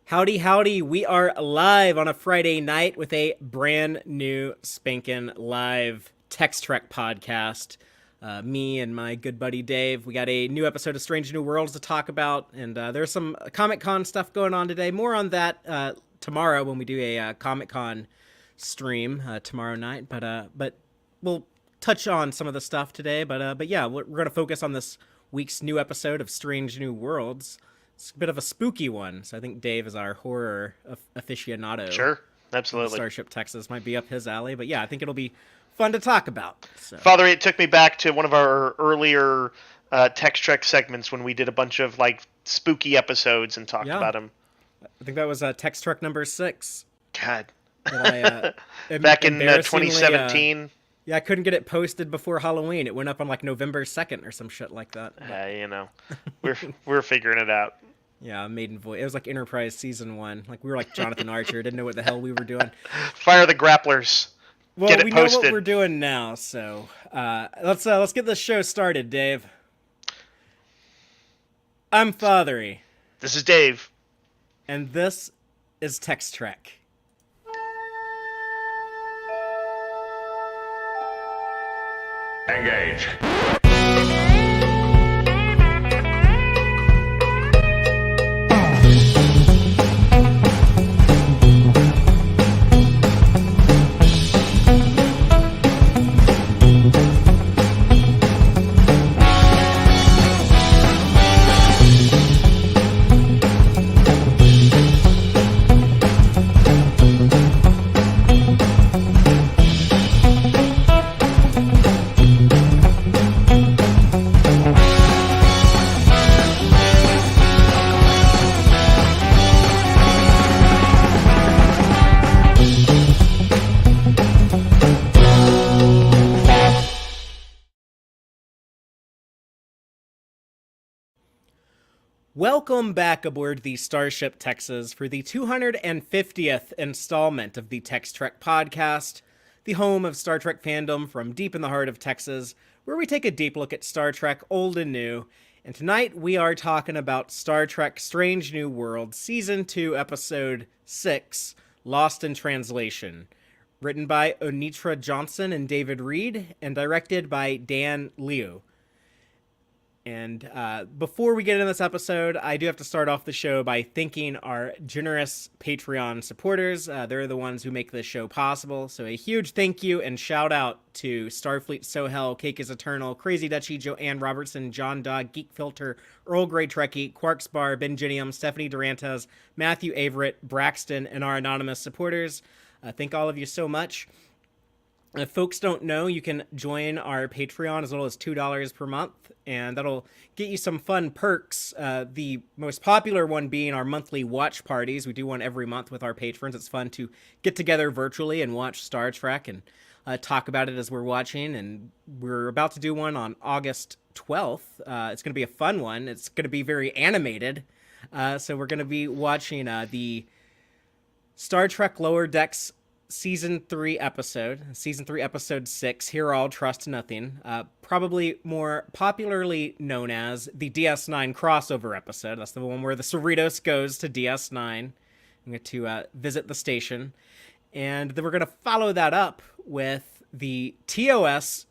Howdy, howdy. We are live on a Friday night with a brand new spankin' live Tex-Trek podcast. Me and my good buddy Dave. We got a new episode of Strange New Worlds to talk about, and there's some Comic-Con stuff going on today. More on that tomorrow when we do a Comic-Con stream tomorrow night. But we'll touch on some of the stuff today. But yeah, we're going to focus on this week's new episode of Strange New Worlds. It's a bit of a spooky one, so I think Dave is our horror aficionado. Sure, absolutely. Starship Texas might be up his alley, but yeah, I think it'll be fun to talk about. So. Father, it took me back to one of our earlier Tex-Trek segments when we did a bunch of like spooky episodes and talked about them. I think that was Tex-Trek number 6. God. Back in 2017. Yeah, I couldn't get it posted before Halloween. It went up on like November 2nd or some shit like that. We're figuring it out. Yeah, Maiden Voyage. It was like Enterprise Season 1. Like, we were like Jonathan Archer. Didn't know what the hell we were doing. Fire the grapplers. Well, get it we posted. know what we're doing now, so let's get this show started, Dave. I'm Fathery. This is Dave. And this is Tex-Trek. Engage. Welcome back aboard the Starship Texas for the 250th installment of the Tex-Trek podcast, the home of Star Trek fandom from deep in the heart of Texas, where we take a deep look at Star Trek old and new. And tonight we are talking about Star Trek Strange New Worlds, Season 2, Episode 6, Lost in Translation. Written by Onitra Johnson and David Reed, and directed by Dan Liu. And before we get into this episode, I do have to start off the show by thanking our generous Patreon supporters. They're the ones who make this show possible. So a huge thank you and shout out to Starfleet Sohel, Cake is Eternal, Crazy Dutchie, Joanne Robertson, John Dog, Geek Filter, Earl Grey Trekkie, Quarks Bar, Ben Ginium, Stephanie Durantes, Matthew Averett, Braxton, and our anonymous supporters. Thank all of you so much. If folks don't know, you can join our Patreon as little as $2 per month, and that'll get you some fun perks. The most popular one being our monthly watch parties. We do one every month with our patrons. It's fun to get together virtually and watch Star Trek and talk about it as we're watching. And we're about to do one on August 12th. It's going to be a fun one. It's going to be very animated. So we're going to be watching the Star Trek Lower Decks Season 3 episode 6, Hear All, Trust Nothing, probably more popularly known as the DS9 crossover episode. That's the one where the Cerritos goes to DS9 and get to visit the station. And then we're going to follow that up with the TOS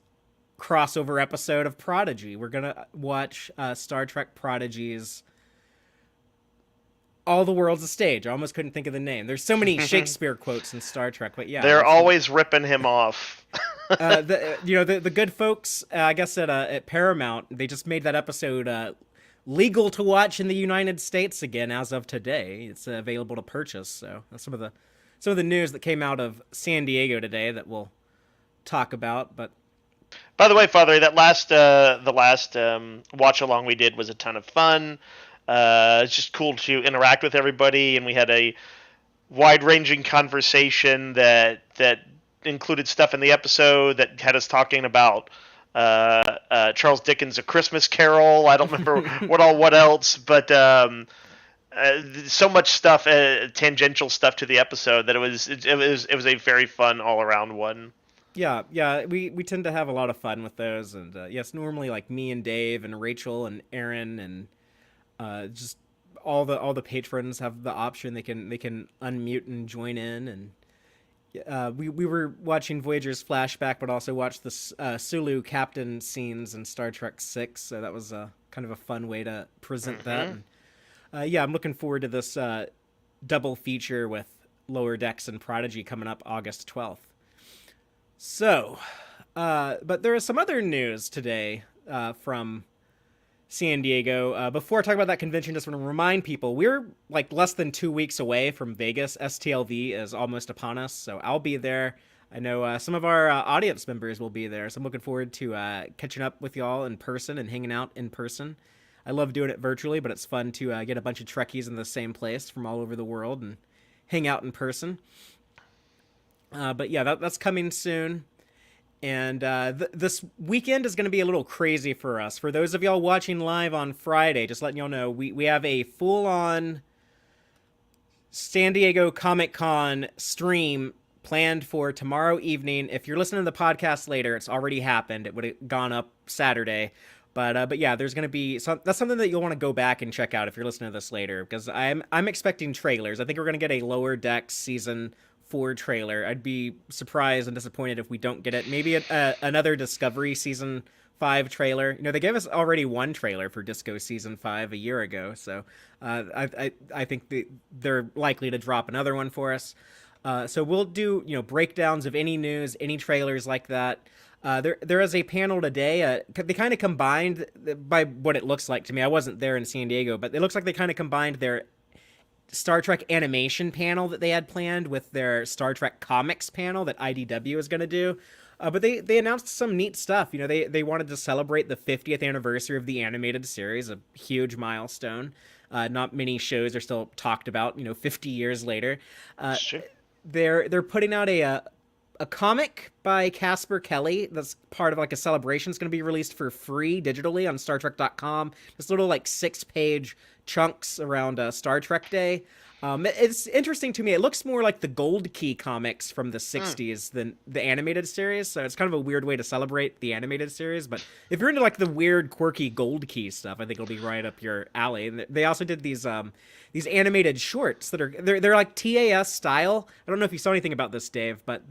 crossover episode of Prodigy. We're going to watch Star Trek Prodigy's All the World's a Stage. I almost couldn't think of the name. There's so many Shakespeare quotes in Star Trek, but yeah. They're always ripping him off. The good folks, I guess at Paramount, they just made that episode legal to watch in the United States again as of today. It's available to purchase. So that's some of the news that came out of San Diego today that we'll talk about. But by the way, Father, that the last watch along we did was a ton of fun. It's just cool to interact with everybody, and we had a wide-ranging conversation that included stuff in the episode that had us talking about Charles Dickens' A Christmas Carol. I don't remember what else, but so much stuff, tangential stuff to the episode that it was a very fun all-around one. Yeah, we tend to have a lot of fun with those, and yes, normally like me and Dave and Rachel and Aaron and just all the patrons have the option. They can unmute and join in, and we were watching Voyager's flashback, but also watched the Sulu captain scenes in Star Trek 6. So that was kind of a fun way to present that. And, yeah, I'm looking forward to this double feature with Lower Decks and Prodigy coming up August 12th. So, but there is some other news today from San Diego. Before I talk about that convention, just want to remind people we're like less than 2 weeks away from Vegas. STLV is almost upon us, so I'll be there. I know some of our audience members will be there, so I'm looking forward to catching up with y'all in person and hanging out in person. I love doing it virtually, but it's fun to get a bunch of Trekkies in the same place from all over the world and hang out in person. But yeah, that's coming soon. And this weekend is going to be a little crazy for us. For those of y'all watching live on Friday, just letting y'all know, we have a full-on San Diego Comic-Con stream planned for tomorrow evening. If you're listening to the podcast later, it's already happened. It would have gone up Saturday. But yeah, there's going to be that's something that you'll want to go back and check out if you're listening to this later, because I'm expecting trailers. I think we're going to get a Lower Decks season 4 trailer. I'd be surprised and disappointed if we don't get it. Maybe another Discovery season 5 trailer. You know, they gave us already one trailer for Disco season 5 a year ago, so I think they're likely to drop another one for us. So we'll do breakdowns of any news, any trailers like that. There is a panel today. They kind of combined, by what it looks like to me, I wasn't there in San Diego, but it looks like they kind of combined their Star Trek animation panel that they had planned with their Star Trek comics panel that IDW is going to do. But they announced some neat stuff. You know, they wanted to celebrate the 50th anniversary of the animated series, a huge milestone. Not many shows are still talked about, 50 years later. Sure. They're putting out a comic by Casper Kelly that's part of like a celebration. It's going to be released for free digitally on StarTrek.com. Just little like 6-page chunks around Star Trek Day. It's interesting to me. It looks more like the Gold Key comics from the 60s than the animated series. So it's kind of a weird way to celebrate the animated series. But if you're into like the weird, quirky Gold Key stuff, I think it'll be right up your alley. And they also did these animated shorts that they're like TAS style. I don't know if you saw anything about this, Dave, but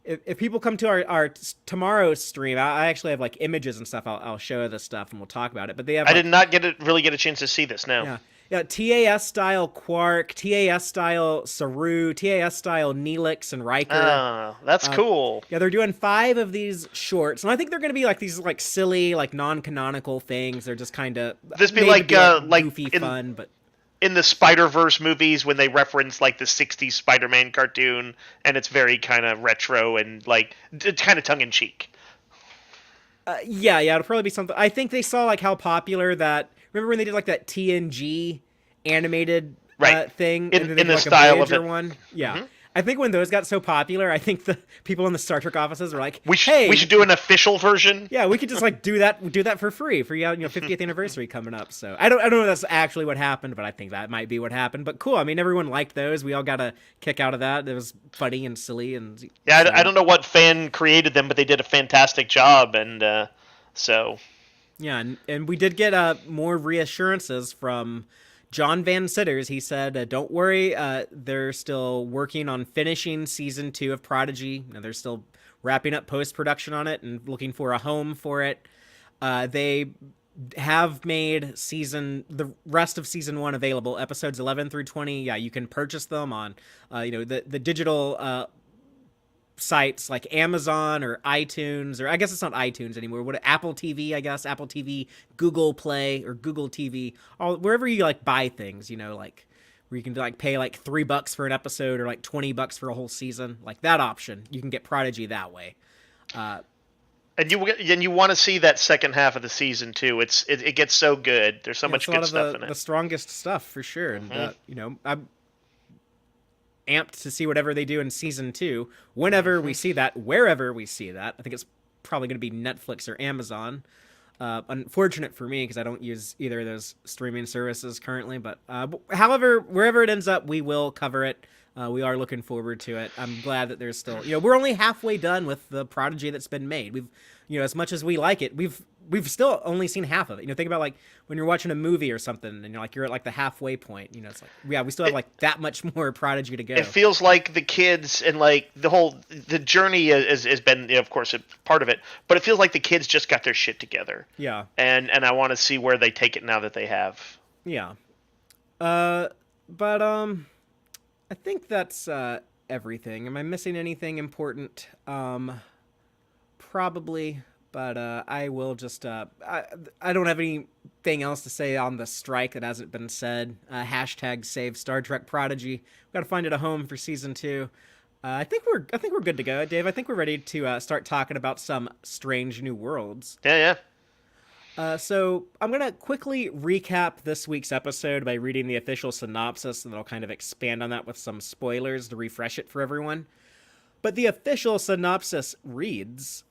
if people come to our tomorrow's stream, I actually have like images and stuff. I'll show this stuff and we'll talk about it. But they have. I did not really get a chance to see this. No. Yeah. Yeah, TAS style Quark, TAS style Saru, TAS style Neelix and Riker. Oh, that's cool. Yeah, they're doing 5 of these shorts, and I think they're going to be like these like silly, like non-canonical things. They're just kind of this be like goofy fun, but in the Spider-Verse movies when they reference like the 60s Spider-Man cartoon, and it's very kind of retro and like kind of tongue-in-cheek. Yeah, it'll probably be something. I think they saw like how popular that. Remember when they did like that TNG animated thing in the like style of it? One? Yeah. Mm-hmm. I think when those got so popular, I think the people in the Star Trek offices were like, we should do an official version. Yeah, we could just like do that for free for 50th anniversary coming up. So I don't know if that's actually what happened, but I think that might be what happened. But cool. I mean, everyone liked those. We all got a kick out of that. It was funny and silly and yeah. I don't know what fan created them, but they did a fantastic job, and so. Yeah, and we did get more reassurances from John Van Sitters. He said, don't worry, they're still working on finishing season 2 of Prodigy. They're still wrapping up post-production on it and looking for a home for it. They have made the rest of season 1 available, episodes 11 through 20. Yeah, you can purchase them on the digital sites like Amazon or iTunes, or I guess it's not iTunes anymore. What, Apple TV, I guess, Apple TV, Google Play or Google TV, wherever you like buy things, like where you can like pay like $3 for an episode or like $20 for a whole season, like that option. You can get Prodigy that way. And you want to see that second half of the season too. It gets so good. There's so much good stuff in it. The strongest stuff for sure. And I'm amped to see whatever they do in season 2 whenever we see that, wherever we see that. I think it's probably going to be Netflix or Amazon. Unfortunate for me because I don't use either of those streaming services currently, but however, wherever it ends up, we will cover it. We are looking forward to it. I'm glad that there's still, we're only halfway done with the prodigy that's been made. We've, as much as we like it, we've still only seen half of it. Think about like when you're watching a movie or something, and you're at like the halfway point. It's like, yeah, we still have It, like that much more prodigy to it go. feels like the kids and like the journey has been, of course, a part of it, but it feels like the kids just got their shit together. Yeah, And I want to see where they take it now that they have. yeah. But I think that's everything. Am I missing anything important? Probably, but I will just. I don't have anything else to say on the strike that hasn't been said. Hashtag save Star Trek Prodigy. We've got to find it a home for season 2. I think we're good to go, Dave. I think we're ready to start talking about some strange new worlds. Yeah, yeah. So I'm going to quickly recap this week's episode by reading the official synopsis, and then I'll kind of expand on that with some spoilers to refresh it for everyone. But the official synopsis reads,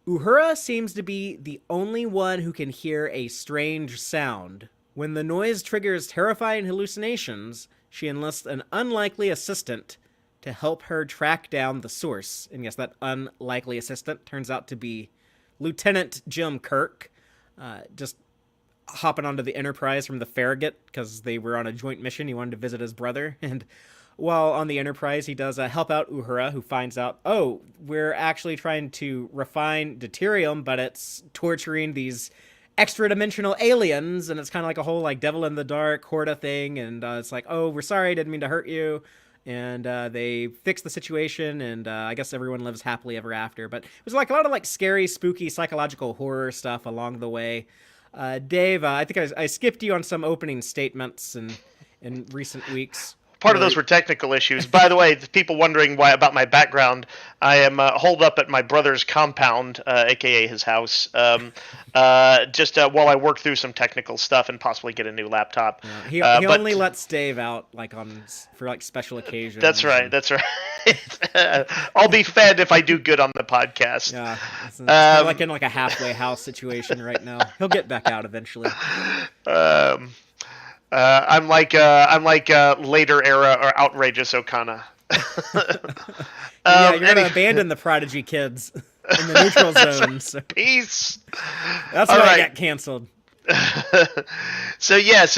Uhura seems to be the only one who can hear a strange sound. When the noise triggers terrifying hallucinations, she enlists an unlikely assistant to help her track down the source. And yes, that unlikely assistant turns out to be Lieutenant Jim Kirk, just hopping onto the Enterprise from the Farragut because they were on a joint mission. He wanted to visit his brother. And while on the Enterprise, he does help out Uhura, who finds out, oh, we're actually trying to refine deuterium, but it's torturing these extra-dimensional aliens, and it's kind of like a whole like devil in the dark Horta thing. And it's like, oh, we're sorry, didn't mean to hurt you. And they fix the situation, and I guess everyone lives happily ever after. But it was like a lot of like scary, spooky, psychological horror stuff along the way. Dave, I think I skipped you on some opening statements in recent weeks. Part of those were technical issues. By the way, the people wondering why about my background, I am holed up at my brother's compound, aka his house, just while I work through some technical stuff and possibly get a new laptop. Yeah, he only lets Dave out like for like special occasions. That's right. That's right. I'll be fed if I do good on the podcast. Yeah, it's kind of like in like a halfway house situation right now. He'll get back out eventually. I'm like later era or outrageous Okana. Yeah, you're gonna abandon the Prodigy kids in the neutral zone. Right. So. Peace. That's why I got canceled. So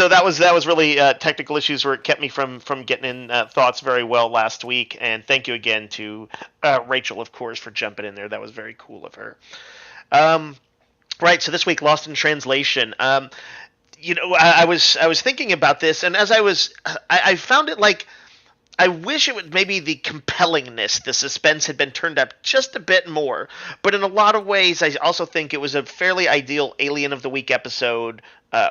that was really technical issues where it kept me from getting in thoughts very well last week. And thank you again to Rachel, of course, for jumping in there. That was very cool of her. Right. So this week, Lost in Translation. I was thinking about this, and as I found it like, I wish it would maybe the compellingness, the suspense had been turned up just a bit more. But in a lot of ways, I also think it was a fairly ideal Alien of the Week episode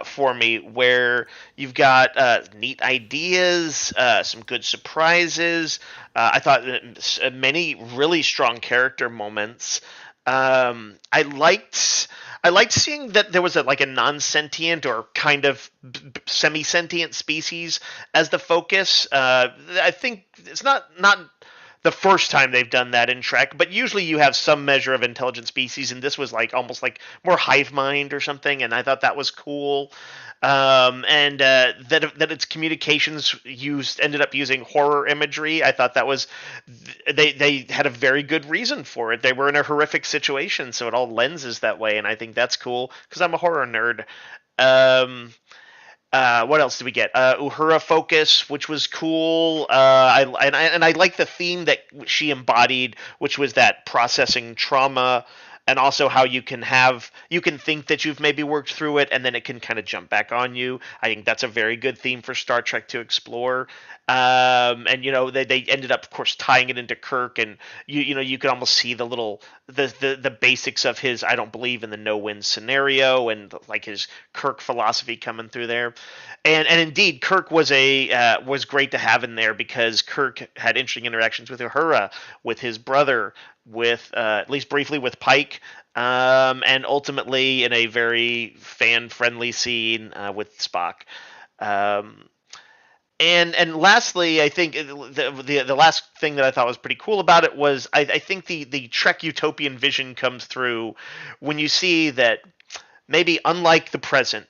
for me, where you've got neat ideas, some good surprises. I thought many really strong character moments. I liked seeing that there was a non-sentient or kind of semi-sentient species as the focus. I think it's not the first time they've done that in Trek, but usually you have some measure of intelligent species, and this was like almost like more hive mind or something, and I thought that was cool. And that its communications ended up using horror imagery. I thought that was they had a very good reason for it. They were in a horrific situation, so it all lenses that way, and I think that's cool because I'm a horror nerd. What else did we get? Uhura focus, which was cool. I like the theme that she embodied, which was that processing trauma, and also how you can think that you've maybe worked through it, and then it can kind of jump back on you. I think that's a very good theme for Star Trek to explore. And they ended up, of course, tying it into Kirk, and you could almost see the basics of his I don't believe in the no-win scenario, and like his Kirk philosophy coming through there. And indeed, Kirk was great to have in there because Kirk had interesting interactions with Uhura, with his brother, with at least briefly with Pike, and ultimately in a very fan-friendly scene with Spock. And lastly, I think the last thing that I thought was pretty cool about it was I think the Trek utopian vision comes through when you see that maybe unlike the present,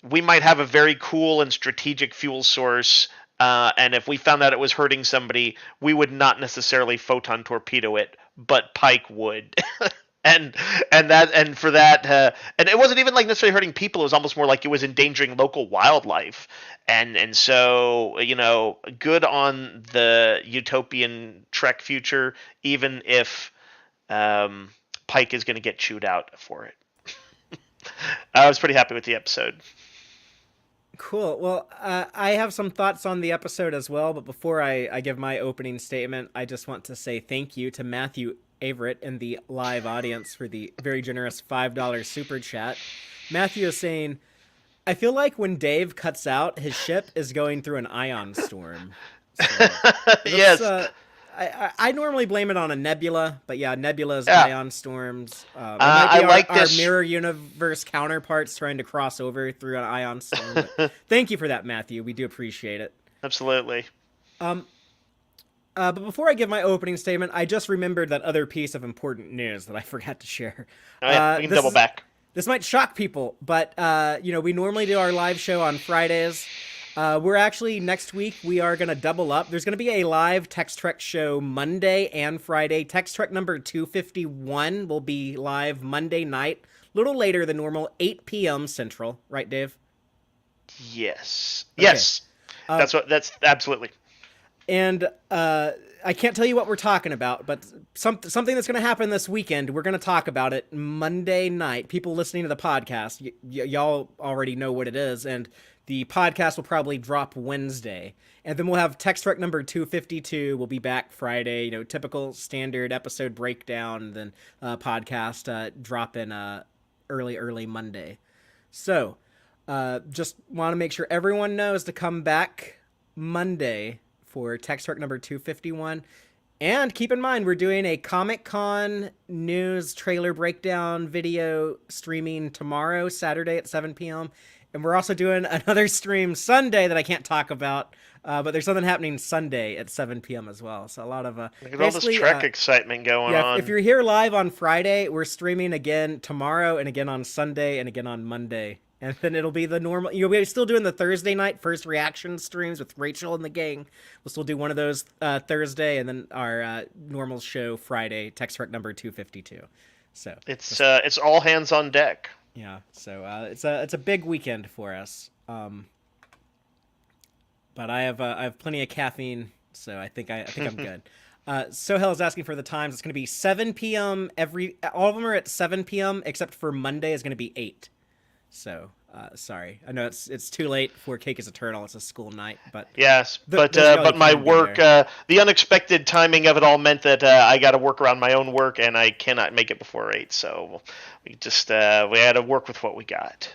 we might have a very cool and strategic fuel source and if we found out it was hurting somebody, we would not necessarily photon torpedo it, but Pike would. and and for that, and it wasn't even like necessarily hurting people. It was almost more like it was endangering local wildlife, and so good on the utopian Trek future, even if Pike is going to get chewed out for it. I was pretty happy with the episode. Cool. Well, I have some thoughts on the episode as well, but before I give my opening statement, I just want to say thank you to Matthew Averett in the live audience for the very generous $5 super chat. Matthew is saying, I feel like when Dave cuts out, his ship is going through an ion storm. So Yes. I normally blame it on a nebula, but yeah, nebulas, Yeah. ion storms. It might I be like our this. mirror universe counterparts trying to cross over through an ion storm. But thank you for that, Matthew. We do appreciate it. Absolutely. But before I give my opening statement, I just remembered that other piece of important news that I forgot to share. Oh, yeah, we can double back. This might shock people, but we normally do our live show on Fridays. We're actually, next week, we are going to double up. There's going to be a live Tex-Trek show Monday and Friday. Tex-Trek number 251 will be live Monday night, a little later than normal, 8 p.m. Central. Right, Dave? Yes. Okay. Yes. That's absolutely. And I can't tell you what we're talking about, but something that's going to happen this weekend. We're going to talk about it Monday night. People listening to the podcast, y'all already know what it is, and the podcast will probably drop Wednesday. And then we'll have Tex-Trek number 252. We'll be back Friday, typical standard episode breakdown, then podcast drop in early Monday. So just want to make sure everyone knows to come back Monday for Tex-Trek number 251. And keep in mind, we're doing a Comic-Con news trailer breakdown video streaming tomorrow, Saturday at 7 p.m. And we're also doing another stream Sunday that I can't talk about, but there's something happening Sunday at 7 p.m. as well. So a lot of Look at all this Trek excitement going on. If you're here live on Friday, we're streaming again tomorrow and again on Sunday and again on Monday. And then it'll be the normal. We're still doing the Thursday night first reaction streams with Rachel and the gang. We'll still do one of those Thursday, and then our normal show Friday, Tex-Trek number 252. So it's all hands on deck. Yeah, so it's a big weekend for us. But I have plenty of caffeine, so I think I'm good. Sohel is asking for the times. It's going to be 7 p.m. All of them are at 7 p.m. except for Monday is going to be 8. So sorry, I know it's too late for Cake is Eternal. It's a school night, but yes, but my work, the unexpected timing of it all meant that I got to work around my own work, and I cannot make it before 8. So we just we had to work with what we got.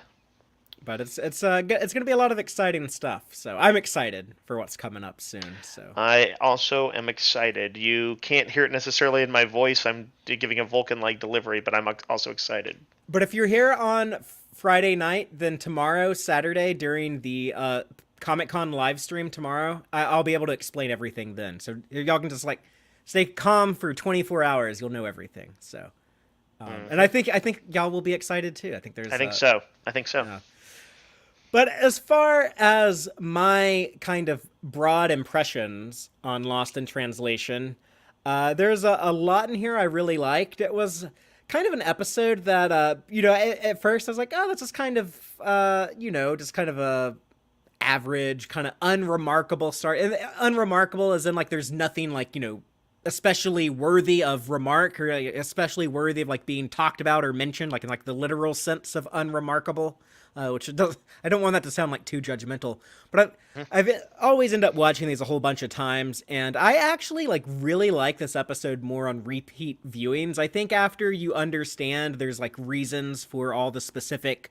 But it's going to be a lot of exciting stuff. So I'm excited for what's coming up soon. So I also am excited. You can't hear it necessarily in my voice. I'm giving a Vulcan-like delivery, but I'm also excited. But if you're here on Friday night, then tomorrow, Saturday, during the Comic-Con live stream tomorrow, I'll be able to explain everything then. So y'all can just stay calm for 24 hours. You'll know everything. So, and I think y'all will be excited too. I think so. But as far as my kind of broad impressions on Lost in Translation, there's a lot in here I really liked. It was kind of an episode that, at first I was like, oh, that's just kind of, just kind of a average, kind of unremarkable start. And unremarkable as in, there's nothing, especially worthy of remark or especially worthy of, being talked about or mentioned, in, the literal sense of unremarkable. Which I don't want that to sound too judgmental, but I've always end up watching these a whole bunch of times, and I actually really like this episode more on repeat viewings. I think after you understand there's reasons for all the specific,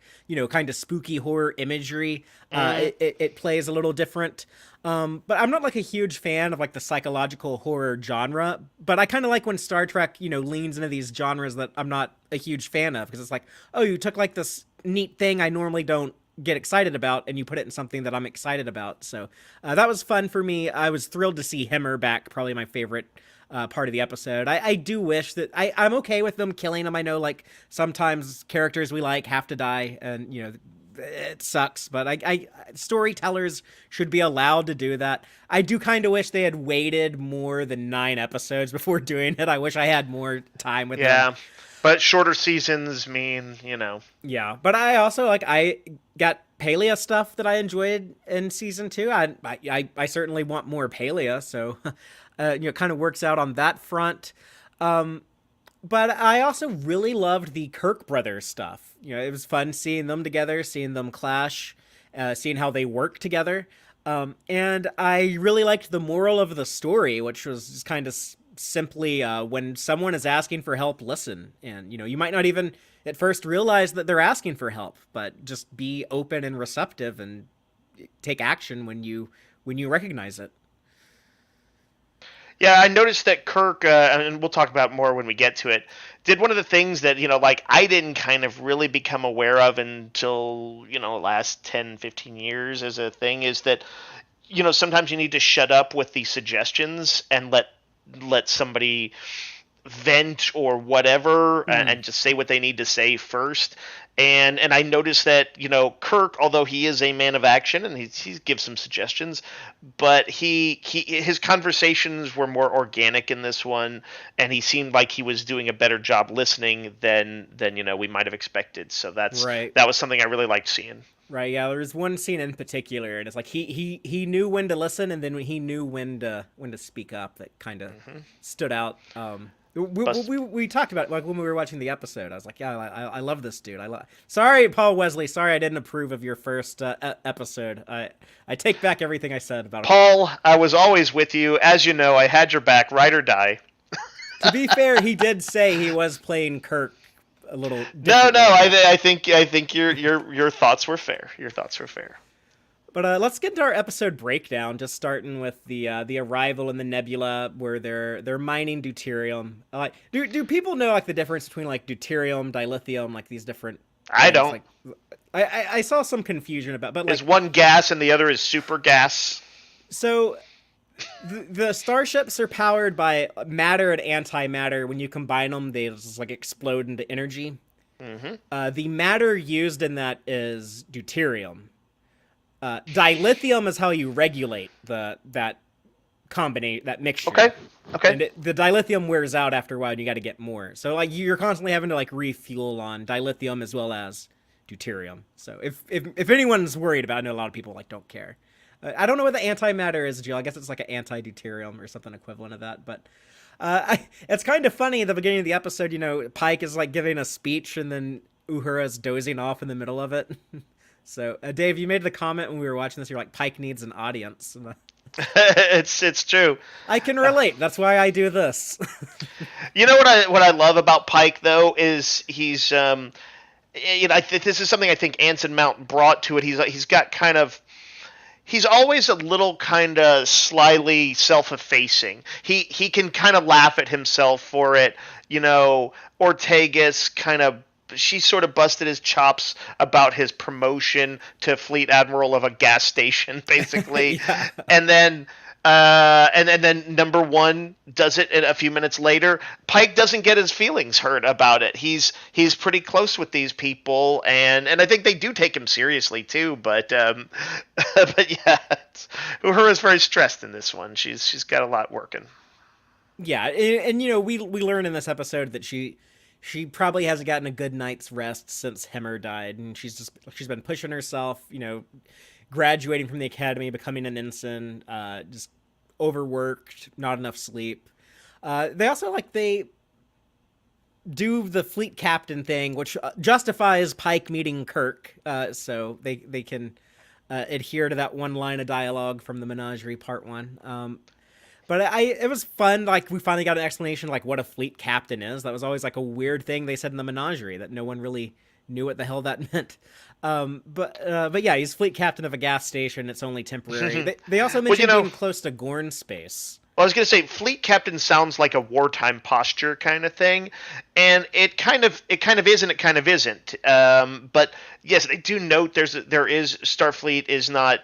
kind of spooky horror imagery, it plays a little different. But I'm not a huge fan of the psychological horror genre, but I kind of like when Star Trek, leans into these genres that I'm not a huge fan of, because it's oh, you took this neat thing I normally don't get excited about, and you put it in something that I'm excited about. So that was fun for me. I was thrilled to see Hemmer back, probably my favorite part of the episode. I do wish that I'm okay with them killing him. I know sometimes characters we like have to die, and it sucks, but I storytellers should be allowed to do that. I do kind of wish they had waited more than 9 episodes before doing it. I wish I had more time with them. Yeah, but shorter seasons mean, Yeah, but I also I got Pelia stuff that I enjoyed in season 2. I certainly want more Pelia, so it kind of works out on that front. But I also really loved the Kirk brothers stuff. It was fun seeing them together, seeing them clash, seeing how they work together. And I really liked the moral of the story, which was just kind of simply when someone is asking for help, listen. And, you might not even at first realize that they're asking for help, but just be open and receptive and take action when you recognize it. Yeah, I noticed that Kirk, and we'll talk about more when we get to it, did one of the things that, like I didn't kind of really become aware of until, last 10, 15 years as a thing, is that, sometimes you need to shut up with the suggestions and let somebody vent or whatever, and just say what they need to say first. And I noticed that Kirk, although he is a man of action and he gives some suggestions, but his conversations were more organic in this one, and he seemed like he was doing a better job listening than we might have expected. So Right. that was something I really liked seeing. Right, yeah. There was one scene in particular, and it's like he knew when to listen, and then he knew when to speak up. That kind of stood out. We talked about it, like when we were watching the episode. I was like, yeah, I love this dude. Sorry, Paul Wesley. Sorry, I didn't approve of your first episode. I take back everything I said about it. Paul, I was always with you. As you know, I had your back, ride or die. To be fair, he did say he was playing Kirk a little. No, differently. I think your thoughts were fair. Your thoughts were fair. But let's get into our episode breakdown. Just starting with the arrival in the nebula where they're mining deuterium. Like, do people know like the difference between like deuterium, dilithium, like these different? I don't. Like, I saw some confusion about, but like, is one gas and the other is super gas. So the starships are powered by matter and antimatter. When you combine them, they just like explode into energy. The matter used in that is deuterium. Dilithium is how you regulate that mixture. Okay. And the dilithium wears out after a while, and you got to get more. So like you're constantly having to like refuel on dilithium as well as deuterium. So if anyone's worried about it, I know a lot of people like don't care. I don't know what the antimatter is, Jill. I guess it's like an anti-deuterium or something equivalent of that. But it's kind of funny at the beginning of the episode. Pike is like giving a speech, and then Uhura's dozing off in the middle of it. So, Dave, you made the comment when we were watching this. You're like, Pike needs an audience. It's true. I can relate. That's why I do this. You know what I love about Pike though is he's this is something I think Anson Mount brought to it. He's got kind of. He's always a little kind of slyly self-effacing. He can kind of laugh at himself for it. Ortegas kind of. She sort of busted his chops about his promotion to fleet admiral of a gas station, basically. Yeah. And then number one does it a few minutes later. Pike doesn't get his feelings hurt about it. He's pretty close with these people, and I think they do take him seriously too. But yeah, Uhura's very stressed in this one. She's got a lot working. Yeah, and we learn in this episode that she probably hasn't gotten a good night's rest since Hemmer died, and she's been pushing herself, graduating from the academy, becoming an ensign, just overworked, not enough sleep. They also they do the fleet captain thing, which justifies Pike meeting Kirk, so they can adhere to that one line of dialogue from the Menagerie Part 1. But it was fun. Like, we finally got an explanation, like, what a fleet captain is. That was always, like, a weird thing they said in the Menagerie, that no one really knew what the hell that meant. But yeah, he's fleet captain of a gas station. It's only temporary. They also mentioned being close to Gorn space. Well, I was going to say, fleet captain sounds like a wartime posture kind of thing, and it kind of is and it kind of isn't. But yes, they do note there is Starfleet is not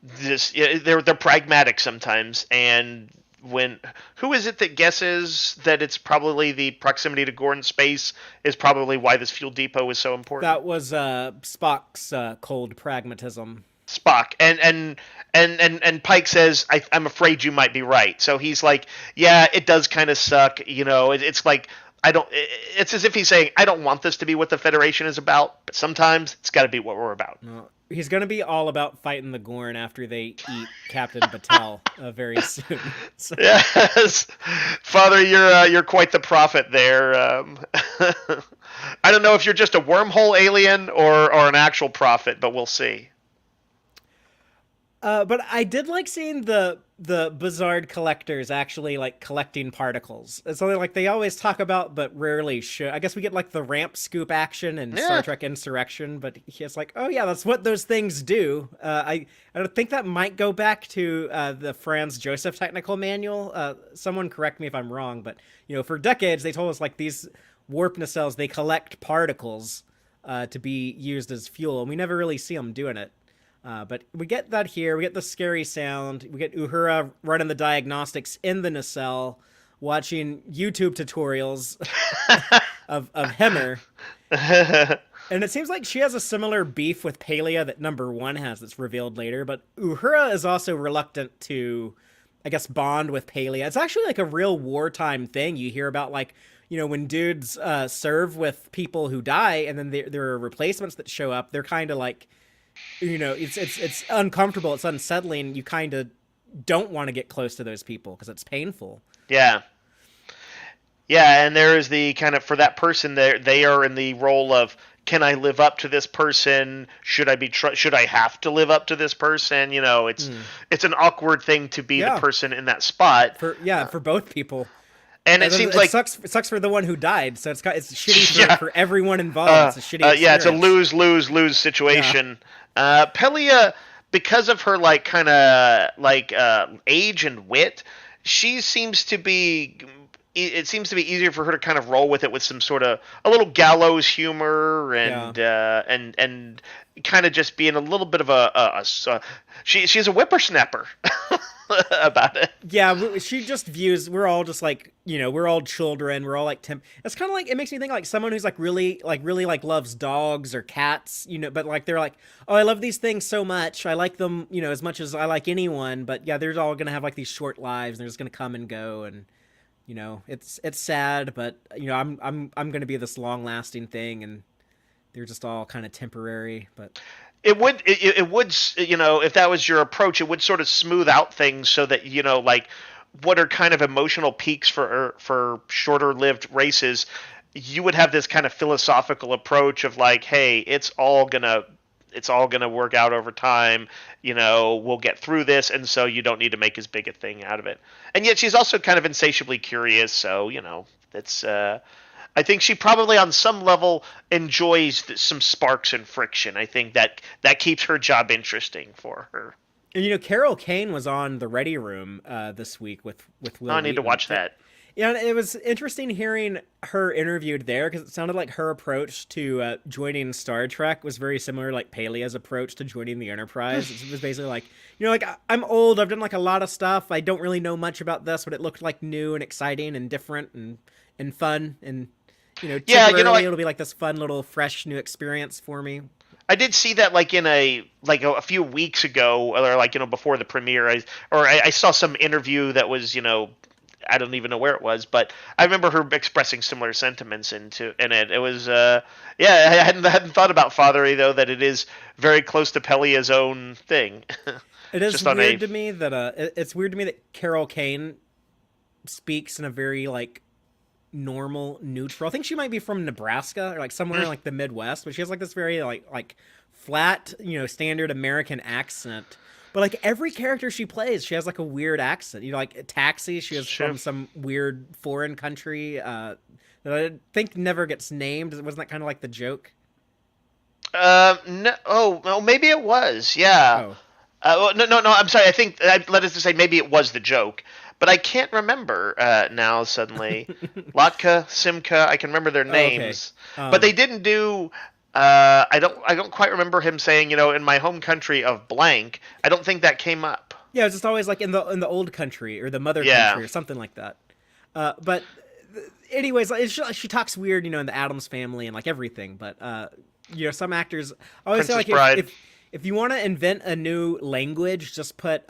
this. They're pragmatic sometimes, and when who is it that guesses that it's probably the proximity to Gorn space is probably why this fuel depot is so important? That was Spock's cold pragmatism. Spock and Pike says, I'm afraid you might be right. So he's like, yeah, it does kind of suck. It's like I don't. It's as if he's saying, I don't want this to be what the Federation is about, but sometimes it's got to be what we're about. No, he's going to be all about fighting the Gorn after they eat Captain Batel very soon. So. Yes, Father, you're quite the prophet there. I don't know if you're just a wormhole alien or an actual prophet, but we'll see. But I did like seeing the Bizarre collectors actually like collecting particles. It's something like they always talk about, but rarely show. I guess we get like the ramp scoop action in Star Trek Insurrection, but it's like, oh yeah, that's what those things do. I don't think that might go back to the Franz Joseph technical manual. Someone correct me if I'm wrong, but for decades they told us like these warp nacelles, they collect particles to be used as fuel, and we never really see them doing it. But we get that here. We get the scary sound. We get Uhura running the diagnostics in the nacelle, watching YouTube tutorials of Hemmer. And it seems like she has a similar beef with Pelia that number 1 has that's revealed later. But Uhura is also reluctant to, I guess, bond with Pelia. It's actually like a real wartime thing. You hear about like, when dudes serve with people who die and then there are replacements that show up. They're kind of like... it's uncomfortable, it's unsettling. You kind of don't want to get close to those people because it's painful. Yeah, and there is the kind of, for that person, they are in the role of, can I live up to this person? Should I have to live up to this person? It's an awkward thing to be the person in that spot. For both people. And it seems like it sucks for the one who died. So it's shitty for everyone involved. It's a shitty. It's a lose situation. Pelia, because of her like kind of like age and wit, she seems to be. It seems to be easier for her to kind of roll with it with some sort of a little gallows humor and kind of just being a little bit of she's a whippersnapper. About it. Yeah, she just views, we're all just like, we're all children, we're all like it's kind of like, it makes me think like someone who's like really loves dogs or cats, but like they're like, oh, I love these things so much, I like them, as much as I like anyone, but yeah, they're all gonna have like these short lives and they're just gonna come and go, and it's sad, but I'm gonna be this long lasting thing, and they're just all kind of temporary. But it would if that was your approach, it would sort of smooth out things so that like what are kind of emotional peaks for shorter lived races, you would have this kind of philosophical approach of like, hey, it's all gonna work out over time, we'll get through this, and so you don't need to make as big a thing out of it. And yet she's also kind of insatiably curious, so that's I think she probably on some level enjoys some sparks and friction. I think that keeps her job interesting for her. And Carol Kane was on the Ready Room this week with Will. I need to watch that. Yeah, and it was interesting hearing her interviewed there because it sounded like her approach to joining Star Trek was very similar, like Pelia's approach to joining the Enterprise. It was basically like, like I'm old, I've done like a lot of stuff, I don't really know much about this, but it looked like new and exciting and different and fun, and temporarily it'll be like this fun little fresh new experience for me. I did see that like in a few weeks ago, or like before the premiere. I saw some interview that was I don't even know where it was, but I remember her expressing similar sentiments in it. It was I hadn't thought about Fathery though, that it is very close to Pelia's own thing. It is weird to me that it's weird to me that Carol Kane speaks in a very like normal, neutral. I think she might be from Nebraska or like somewhere in like the Midwest, but she has like this very like flat, standard American accent. But like every character she plays, she has like a weird accent. Like Taxi, she is from some weird foreign country that I think never gets named. Wasn't that kind of like the joke? No. Oh, well, maybe it was. Yeah. Oh. No. I'm sorry. I think let us just say maybe it was the joke. But I can't remember now suddenly. Latka, Simca, I can remember their names. Okay. But they didn't do... I don't quite remember him saying, in my home country of blank. I don't think that came up. Yeah, it's just always like in the old country or the mother Yeah. country or something like that. But anyways, like, she talks weird, in the Adams family and like everything. But some actors I always say Princess like if Bride. if if you want to invent a new language, just put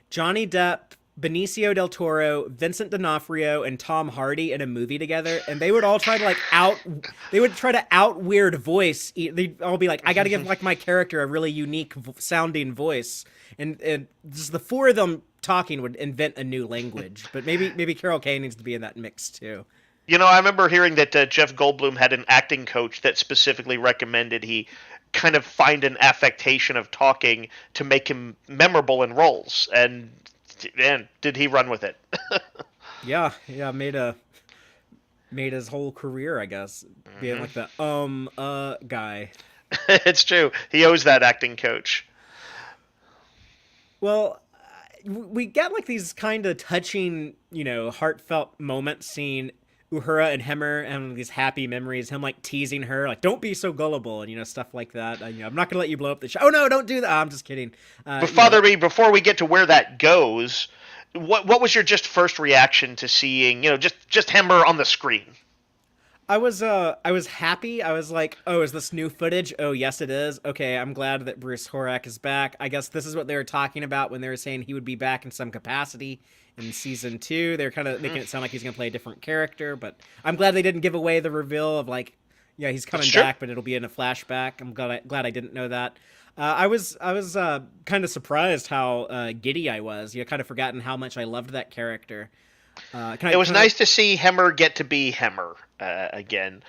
Johnny Depp, Benicio del Toro, Vincent D'Onofrio, and Tom Hardy in a movie together, and they would all try to they would try to out weird voice. They'd all be like, I got to give like my character a really unique sounding voice, and just the four of them talking would invent a new language. But maybe Carol Kane needs to be in that mix too. I remember hearing that Jeff Goldblum had an acting coach that specifically recommended he kind of find an affectation of talking to make him memorable in roles. And man, did he run with it? Yeah, made his whole career, I guess, being like the guy. It's true. He owes that acting coach. Well, we get like these kind of touching, heartfelt moments seeing Uhura and Hemmer and these happy memories, him like teasing her, like, don't be so gullible, and stuff like that. I'm not gonna let you blow up the show. Oh no, don't do that. I'm just kidding. But Father B, before we get to where that goes, what was your just first reaction to seeing, just Hemmer on the screen? I was happy. I was like, oh, is this new footage? Oh, yes, it is. Okay, I'm glad that Bruce Horak is back. I guess this is what they were talking about when they were saying he would be back in some capacity in season 2. They're kind of making it sound like he's going to play a different character, but I'm glad they didn't give away the reveal of like, yeah, he's coming back, but it'll be in a flashback. I'm glad I didn't know that. I was kind of surprised how giddy I was. Kind of forgotten how much I loved that character. It was nice to see Hemmer get to be Hemmer again.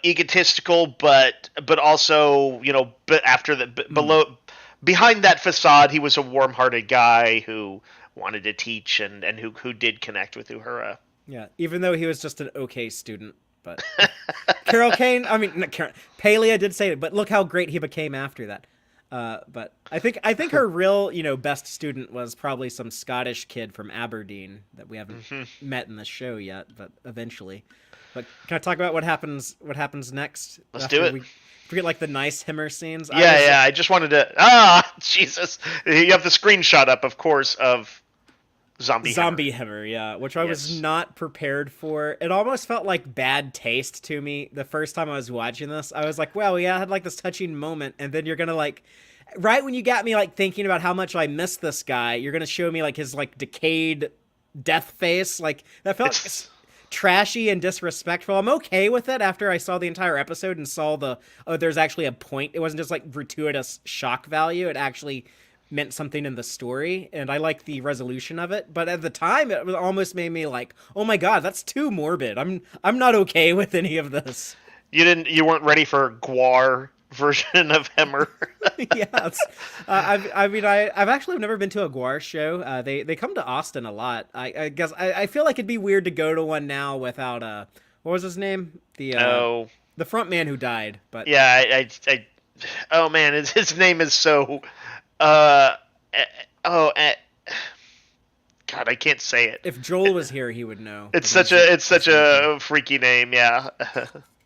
Egotistical, but also but after the behind that facade, he was a warm-hearted guy who wanted to teach and who did connect with Uhura. Yeah, even though he was just an okay student. But Carol Kane, I mean, not Carol, Pelia did say it, but look how great he became after that. But I think her real, best student was probably some Scottish kid from Aberdeen that we haven't met in the show yet, but eventually. But can I talk about what happens next? Let's do it. We get like the nice Himmer scenes. I just wanted to. Jesus! You have the screenshot up, of course, of Zombie Himmer, yeah, which I was not prepared for. It almost felt like bad taste to me the first time I was watching this. I was like, well, yeah, I had like this touching moment, and then you're gonna like, right when you got me like thinking about how much I miss this guy, you're gonna show me like his like decayed death face. Like that felt like trashy and disrespectful. I'm okay with it after I saw the entire episode and saw there's actually a point. It wasn't just like gratuitous shock value. It actually meant something in the story, and I like the resolution of it. But at the time, it almost made me like, oh my god, that's too morbid. I'm not okay with any of this. You weren't ready for Gwar version of Hemmer. Yeah, I've actually never been to a Gwar show. They come to Austin a lot. I guess I feel like it'd be weird to go to one now without what was his name? The front man who died. But yeah, oh man, his name is so. God, I can't say it. If Joel was here, he would know. It's such a freaky name, yeah.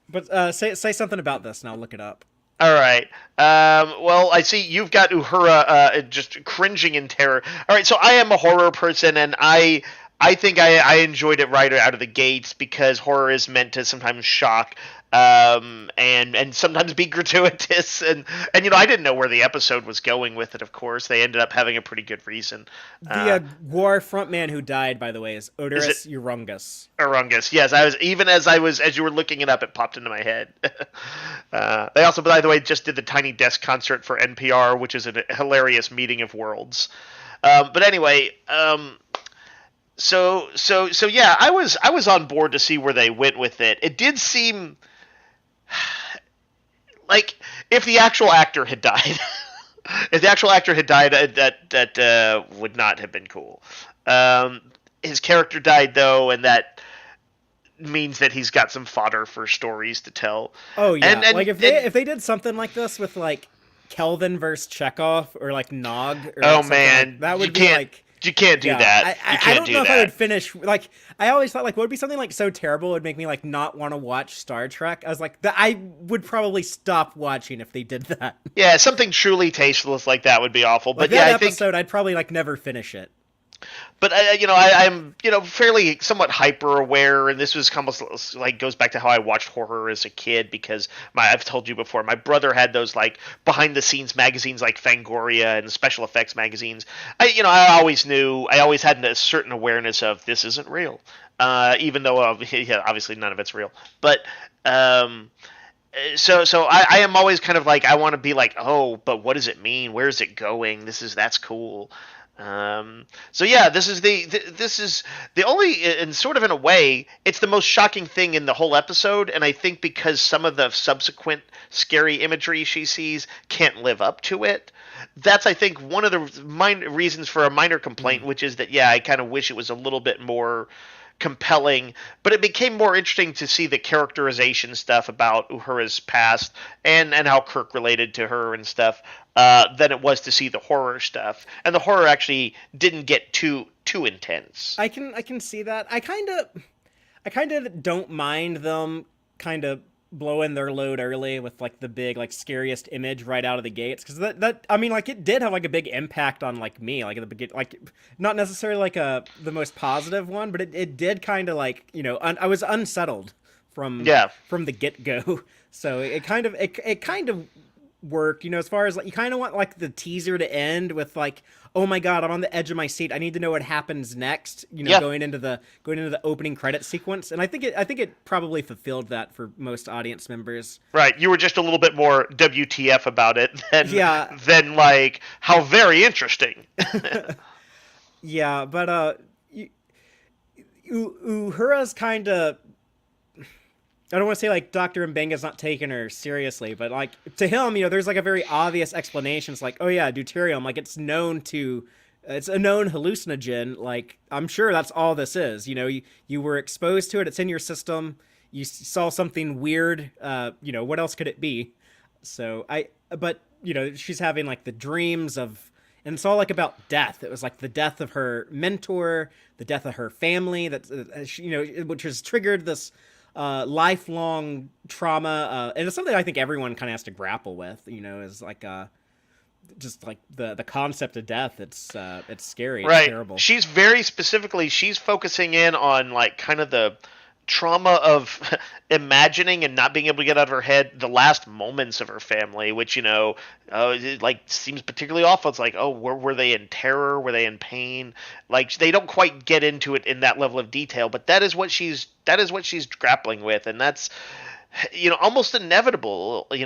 But say something about this, and I'll look it up. All right. Well, I see you've got Uhura just cringing in terror. All right, so I am a horror person, and I think I enjoyed it right out of the gates because horror is meant to sometimes shock. And sometimes be gratuitous, and I didn't know where the episode was going with it. Of course, they ended up having a pretty good reason. The Gwar frontman who died, by the way, is Oderus Urungus. Urungus, yes. As you were looking it up, it popped into my head. They also, by the way, just did the Tiny Desk concert for NPR, which is a hilarious meeting of worlds. But anyway, So yeah, I was on board to see where they went with it. It did seem like if the actual actor had died, that would not have been cool. His character died though, and that means that he's got some fodder for stories to tell. Oh yeah, and like if they did something like this with like Kelvin versus Chekhov or like Nog. Or oh man, that would be like. You can't do Yeah, that. I, You I can't don't do know if I would that. finish. Like, I always thought, like, what would be something like so terrible it would make me like not want to watch Star Trek. I was like, I would probably stop watching if they did that. Yeah, something truly tasteless like that would be awful. Like But yeah, that I think episode, I'd probably like never finish it. but I'm fairly somewhat hyper aware, and this was almost like goes back to how I watched horror as a kid because I've told you before, my brother had those like behind the scenes magazines like Fangoria and special effects magazines. I always knew, I always had a certain awareness of this isn't real, even though yeah, obviously none of it's real, but. I am always kind of like I want to be like, oh, but what does it mean? Where is it going? That's cool. So yeah, this is the only, and sort of in a way, it's the most shocking thing in the whole episode, and I think because some of the subsequent scary imagery she sees can't live up to it. That's, I think, one of the reasons for a minor complaint, Mm. which is that yeah, I kind of wish it was a little bit more compelling, but it became more interesting to see the characterization stuff about Uhura's past and how Kirk related to her and stuff than it was to see the horror stuff. And the horror actually didn't get too intense. I can see that. I kind of don't mind them kind of blowing their load early with like the big like scariest image right out of the gates because that I mean like it did have like a big impact on like me like at the beginning, like not necessarily like the most positive one, but it did kind of like I was unsettled from Yeah. from the get-go. So it kind of work, as far as like you kind of want like the teaser to end with like, oh my god, I'm on the edge of my seat. I need to know what happens next, Yeah. going into the opening credit sequence. And I think it probably fulfilled that for most audience members. Right. You were just a little bit more WTF about it Yeah. than like how very interesting. Yeah, but Uhura's kind of, I don't want to say like Dr. Mbenga's not taking her seriously, but like to him, there's like a very obvious explanation. It's like, oh yeah, deuterium, like it's a known hallucinogen. Like I'm sure that's all this is. You were exposed to it. It's in your system. You saw something weird. What else could it be? But she's having like the dreams of, and it's all like about death. It was like the death of her mentor, the death of her family. Which has triggered this lifelong trauma, and it's something I think everyone kind of has to grapple with. Is like just like the concept of death. It's scary. It's Right. terrible. She's focusing in on like kind of the trauma of imagining and not being able to get out of her head the last moments of her family, which it, like seems particularly awful. It's like, oh, were they in terror? Were they in pain? Like they don't quite get into it in that level of detail, but that is what she's grappling with, and that's almost inevitable, for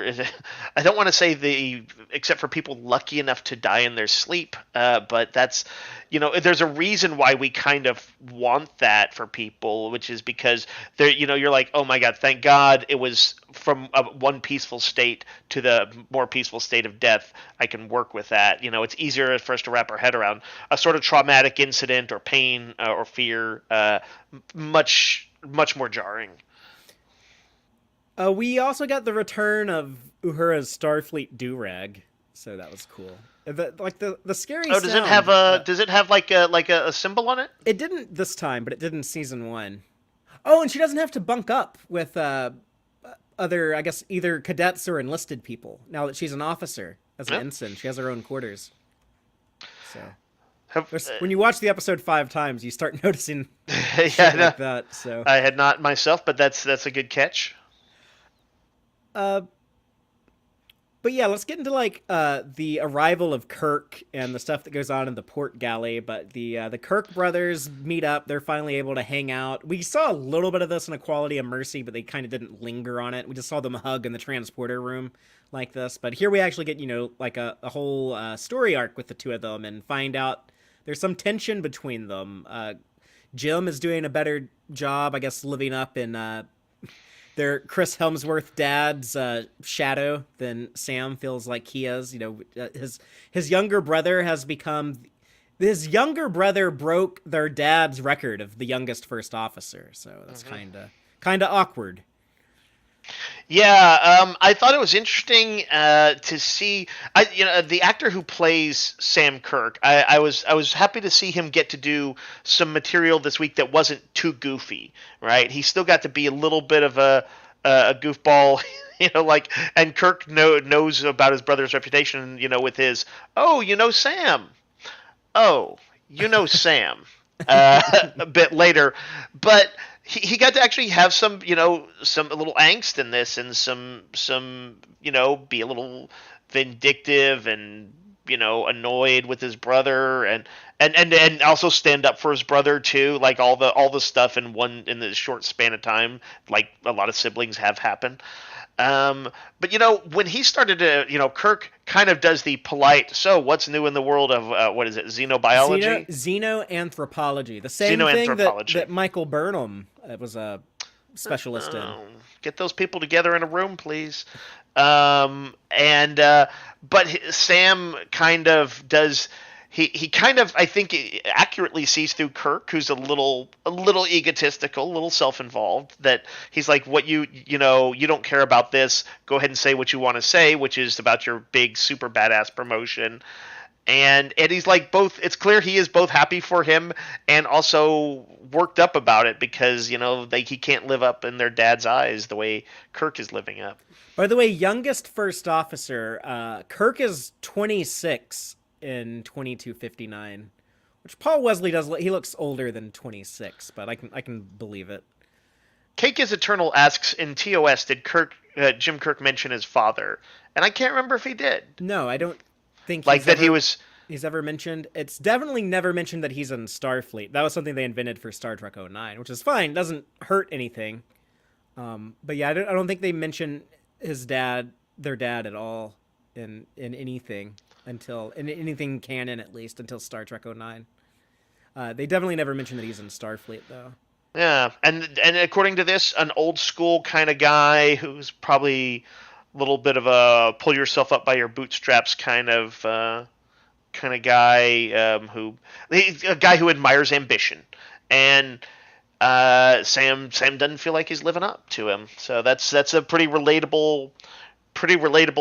I don't want to say except for people lucky enough to die in their sleep, but that's there's a reason why we kind of want that for people, which is because you're like, oh my god, thank god it was from one peaceful state to the more peaceful state of death. I can work with that. It's easier for us to wrap our head around a sort of traumatic incident or pain or fear, much more jarring. We also got the return of Uhura's Starfleet do-rag, so that was cool. The scary Oh, does it sound. have a like a symbol on it? It didn't this time, but it did in season one. Oh, and she doesn't have to bunk up with other, I guess, either cadets or enlisted people. Now that she's an officer as an Yeah. ensign, she has her own quarters. So Have, when you watch the episode 5 times, you start noticing yeah, shit no, like that. So, I had not myself, but that's a good catch. uh, but yeah, let's get into like the arrival of Kirk and the stuff that goes on in the port galley. But the Kirk brothers meet up. They're finally able to hang out. We saw a little bit of this in Equality of Mercy, but they kind of didn't linger on it. We just saw them hug in the transporter room like this. But here we actually get like a whole story arc with the two of them and find out there's some tension between them. Jim is doing a better job, I guess, living up in their Chris Helmsworth dad's shadow than Sam feels like he is. His younger brother has become. His younger brother broke their dad's record of the youngest first officer, so that's kind of awkward. I thought it was interesting to see. The actor who plays Sam Kirk. I was happy to see him get to do some material this week that wasn't too goofy. Right, he still got to be a little bit of a goofball. Like, and Kirk knows about his brother's reputation. With his, oh, Sam. Oh, Sam. A bit later, but he got to actually have some a little angst in this, and some be a little vindictive and annoyed with his brother, and also stand up for his brother too, like all the stuff in the short span of time, like a lot of siblings have happened. But when he started to, Kirk kind of does the polite. So, what's new in the world of what is it, xenobiology, Xenoanthropology, the same thing that xenoanthropology? Michael Burnham was a specialist in. Get those people together in a room, please. And but Sam kind of does. He kind of, I think, accurately sees through Kirk, who's a little egotistical, a little self-involved. That he's like, what you don't care about this. Go ahead and say what you want to say, which is about your big super badass promotion. And he's like, both. It's clear he is both happy for him and also worked up about it, because he can't live up in their dad's eyes the way Kirk is living up. By the way, youngest first officer, Kirk is 26 in 2259, which Paul Wesley does. He looks older than 26, but I can believe it. Cake is Eternal asks, in TOS, did Jim Kirk mention his father? And I can't remember if he did. No, I don't think Like that he was. he's ever mentioned. It's definitely never mentioned that he's in Starfleet. That was something they invented for Star Trek '09, which is fine. Doesn't hurt anything. But yeah, I don't think they mention their dad at all in anything until in anything canon, at least until Star Trek '09. They definitely never mentioned that he's in Starfleet though. Yeah, and according to this, an old school kind of guy who's probably a little bit of a pull yourself up by your bootstraps kind of guy, who he's a guy who admires ambition, and Sam doesn't feel like he's living up to him. So that's a pretty relatable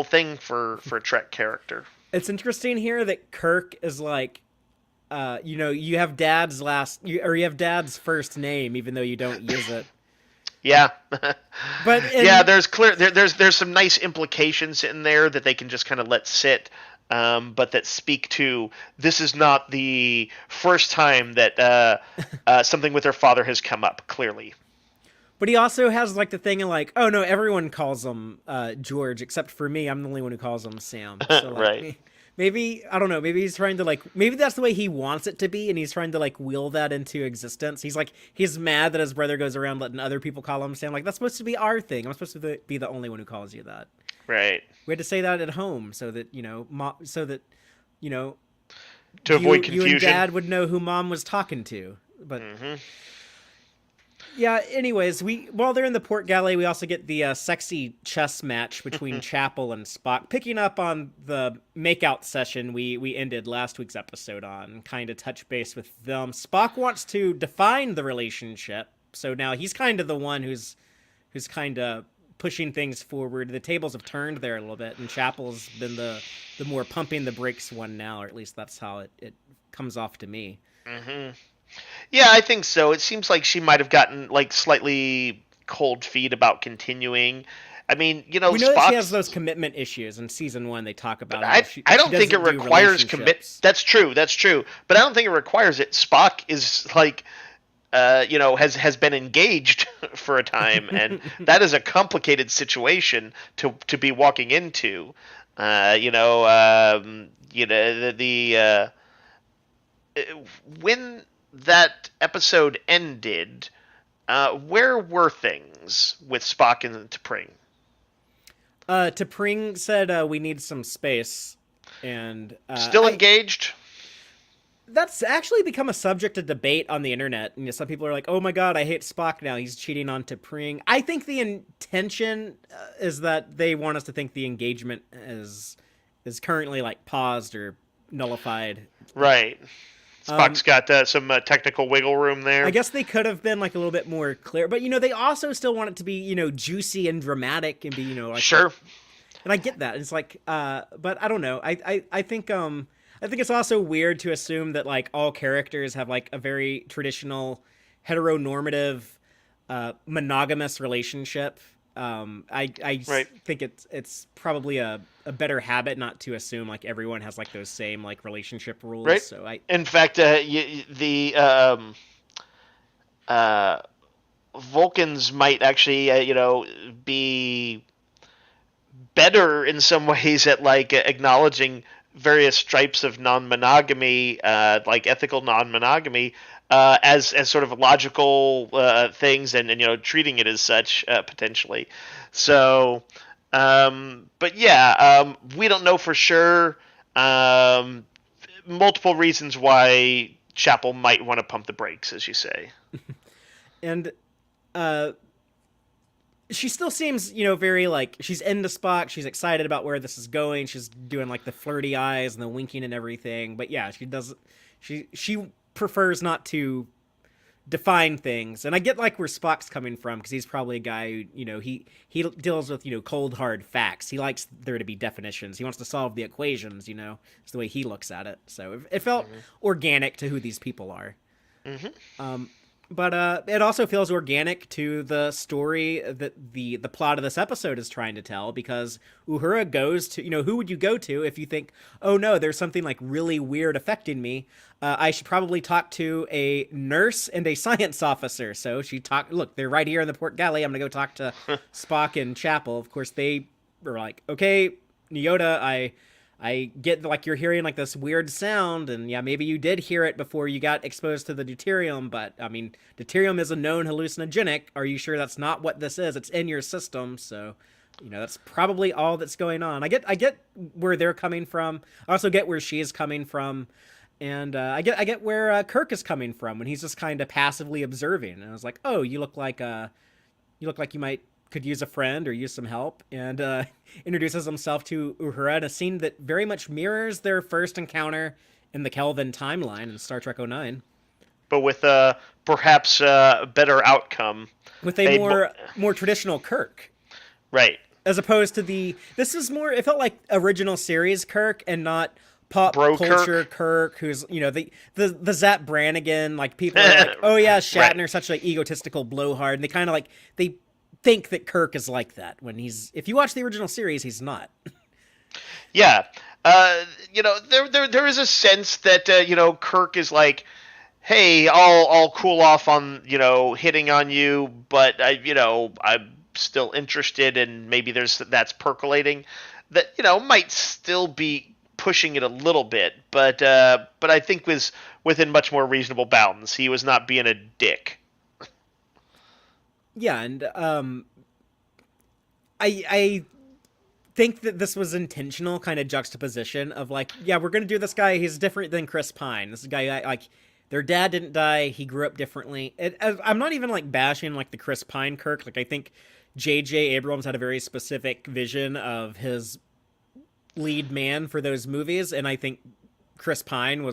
thing for a Trek character. It's interesting here that Kirk is like, you have dad's or you have dad's first name, even though you don't use it. Yeah. But Yeah, there's some nice implications in there that they can just kind of let sit, but that speak to, this is not the first time that something with their father has come up, clearly. but he also has like the thing of like, oh no, everyone calls him George except for me. I'm the only one who calls him Sam. So Right. like, maybe I don't know. Maybe he's trying to like, maybe that's the way he wants it to be, and he's trying to like will that into existence. He's mad that his brother goes around letting other people call him Sam. Like, that's supposed to be our thing. I'm supposed to be the only one who calls you that. Right. We had to say that at home so that you know To avoid you and confusion. dad would know who mom was talking to. But Hmm. yeah, anyways, while they're in the port galley, we also get the sexy chess match between Chapel and Spock, picking up on the makeout session we ended last week's episode on, kind of touch base with them. Spock wants to define the relationship, so now he's kind of the one who's kind of pushing things forward. The tables have turned there a little bit, and Chapel's been the more pumping the brakes one now, or at least that's how it comes off to me. Hmm. Yeah, I think so. It seems like she might have gotten like slightly cold feet about continuing. I mean, We know that she has Spock's. those commitment issues. In season one, they talk But about how I she don't think it doesn't do requires commit. relationships. That's true. That's true. But I don't think it requires it. Spock is like, has been engaged for a time, and that is a complicated situation to be walking into. When that episode ended, where were things with Spock and T'Pring? T'Pring said we need some space, and Still engaged? that's actually become a subject of debate on the internet. Some people are like, "Oh my god, I hate Spock now. He's cheating on T'Pring." I think the intention is that they want us to think the engagement is currently like paused or nullified. Right. Spock's got some technical wiggle room I there. guess they could have been like a little bit more clear, but they also still want it to be juicy and dramatic and be like Sure. and I get that. It's like, but I don't know. I think it's also weird to assume that like all characters have like a very traditional heteronormative monogamous relationship. Right. Think it's probably a better habit not to assume like everyone has like those same like relationship rules. Right. So I In fact, the uh, Vulcans might actually, be better in some ways at like acknowledging various stripes of non-monogamy, like ethical non-monogamy, as sort of logical things, and treating it as such potentially. So, but yeah, we don't know for sure. Um, Multiple reasons why Chapel might want to pump the brakes, as you say. and uh she still seems, very like she's into Spock. She's excited about where this is going. She's doing like the flirty eyes and the winking and everything. But yeah, she does. She prefers not to define things. And I get like where Spock's coming from because he's probably a guy who, he deals with cold hard facts. He likes there to be definitions. He wants to solve the equations. It's the way he looks at it. So it felt organic to who these people are. But it also feels organic to the story that the plot of this episode is trying to tell, because Uhura goes to, who would you go to if you think, oh no, there's something like really weird affecting me? I should probably talk to a nurse and a science officer. So she talked, look, they're right here in the port galley. I'm going to go talk to Spock and Chapel. Of course, they were like, okay, Nyota, I get like you're hearing like this weird sound, and yeah, maybe you did hear it before you got exposed to the deuterium, but I mean, deuterium is a known hallucinogenic. Are you sure that's not what this is? It's in your system, so that's probably all that's going on. I get where they're coming from. I also get where she is coming from, and I get where Kirk is coming from when he's just kind of passively observing. And I was like, oh, you look like you might could use a friend or use some help, and introduces himself to Uhura in a scene that very much mirrors their first encounter in the Kelvin timeline in Star Trek '09, But with perhaps a better outcome. with a more traditional Kirk, Right. as opposed to this is more, it felt like original series Kirk and not pop Bro culture Kirk, who's the Zap Brannigan, like people are like, oh yeah, Shatner, Right. such like egotistical blowhard, and they kind of like they think that Kirk is like that when if you watch the original series, he's not. Yeah. There is a sense that Kirk is like, hey, I'll cool off on hitting on you, but I'm still interested, and maybe that's percolating. That might still be pushing it a little bit, but I think was within much more reasonable bounds. He was not being a dick. Yeah, and I think that this was intentional kind of juxtaposition of like, yeah, we're gonna do this guy. He's different than Chris Pine. This guy, like, their dad didn't die. He grew up differently. I'm not even like bashing like the Chris Pine Kirk. Like, I think J.J. Abrams had a very specific vision of his lead man for those movies, and I think Chris Pine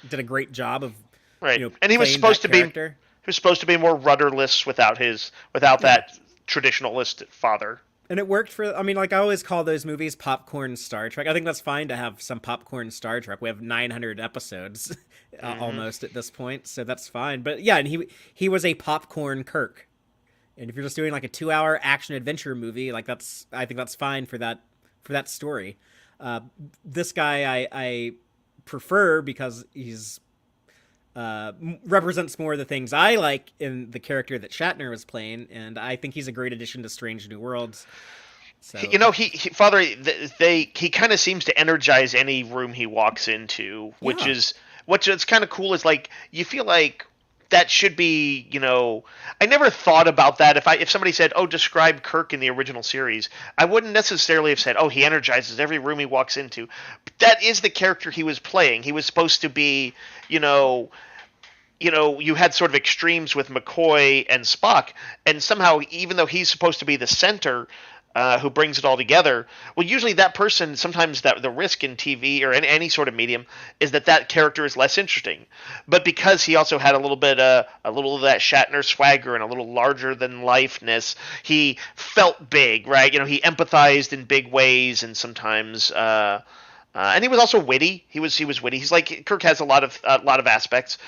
did a great job of Right, and he was supposed to be more rudderless without yeah. that traditionalist father. And it worked for, I mean, like, I always call those movies popcorn Star Trek. I think that's fine to have some popcorn Star Trek. We have 900 episodes almost at this point, so that's fine. But yeah, and he was a popcorn Kirk. And if you're just doing like a 2-hour action adventure movie, like I think that's fine for that story. This guy I prefer because he's represents more of the things I like in the character that Shatner was playing, and I think he's a great addition to Strange New Worlds. So Father, he kind of seems to energize any room he walks into, which yeah, is what's kind of cool. Is like you feel like that should be, I never thought about that. If somebody said, "Oh, describe Kirk in the original series," I wouldn't necessarily have said, "Oh, he energizes every room he walks into." But that is the character he was playing. He was supposed to be, you had sort of extremes with McCoy and Spock, and somehow, even though he's supposed to be the center, who brings it all together. Well, usually that person, sometimes that the risk in TV or in any sort of medium is that that character is less interesting. But because he also had a little of that Shatner swagger and a little larger than lifeness, he felt big, right? You know, he empathized in big ways, and sometimes. And he was also witty. He was witty. He's like Kirk has a lot of aspects.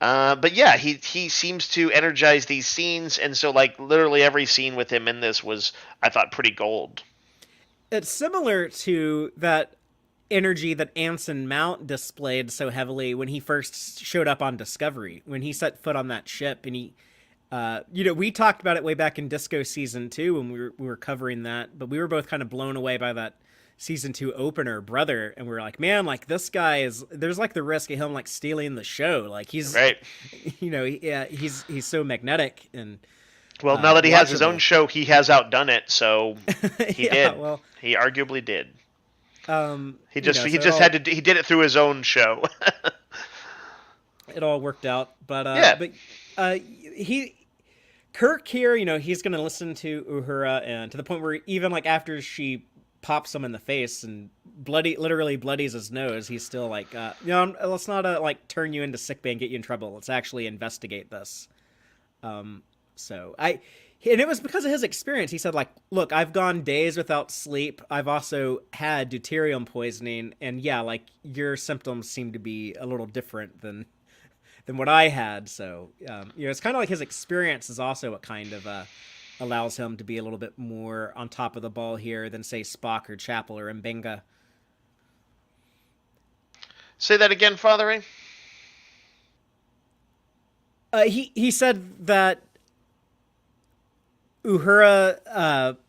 But yeah, he seems to energize these scenes, and so like literally every scene with him in this was, I thought, pretty gold. It's similar to that energy that Anson Mount displayed so heavily when he first showed up on Discovery, when he set foot on that ship, and we talked about it way back in Disco season 2 when we were covering that, but we were both kind of blown away by that season 2 opener, Brother, and we were like, man, like this guy is, there's like the risk of him like stealing the show, like he's Right. yeah, he's so magnetic and Well, now that he has his own watchable. show, he has outdone it. So he Yeah, did. well, He arguably did. He just he so just had to he did it through his own show. it all worked out, Yeah. he Kirk here, he's gonna listen to Uhura, and to the point where even like after she pops him in the face and literally bloodies his nose, he's still like, let's not like turn you into sickbay and get you in trouble. Let's actually investigate this. So and it was because of his experience. He said, like, look, I've gone days without sleep. I've also had deuterium poisoning, and yeah, like your symptoms seem to be a little different than what I had. So, it's kind of like his experience is also what kind of allows him to be a little bit more on top of the ball here than say Spock or Chapel or Mbenga. Say that again, Father Ray. He said that Uhura's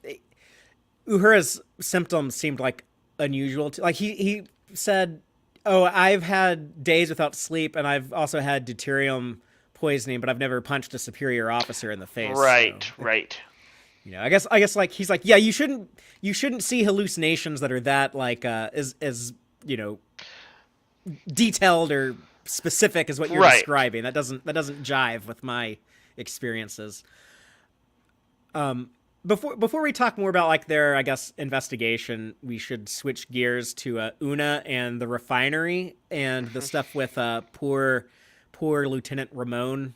symptoms seemed like unusual. Like he said, "Oh, I've had days without sleep, and I've also had deuterium poisoning, but I've never punched a superior officer in the face." So, Right. Right. I guess like he's like, yeah, you shouldn't see hallucinations that are that like as detailed or specific as what you're Right. describing. That doesn't jive with my experiences. Before we talk more about like their, I guess, investigation, we should switch gears to Una and the refinery and the stuff with poor Lieutenant Ramon.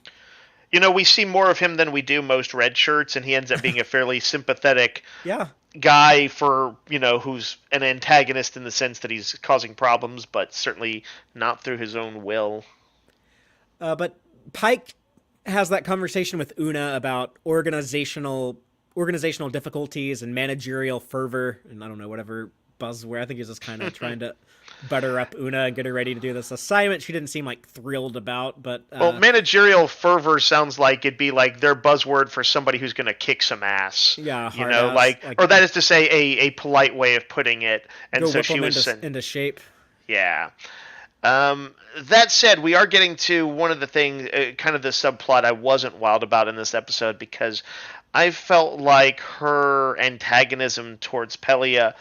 You know, we see more of him than we do most red shirts, and he ends up being a fairly sympathetic Yeah, guy for, who's an antagonist in the sense that he's causing problems, but certainly not through his own will. but Pike has that conversation with Una about organizational difficulties and managerial fervor, and I don't know, whatever buzzword. I think he's just kind of trying to butter up Una and get her ready to do this assignment she didn't seem like thrilled about, but Well, managerial fervor sounds like it'd be like their buzzword for somebody who's going to kick some ass. yeah, You hard know, ass, like, like or that is to say, a polite way of putting it. And go so whip she them was into saying, into shape. yeah. That said, we are getting to one of the things, kind of the subplot I wasn't wild about in this episode, because I felt like her antagonism towards Pelia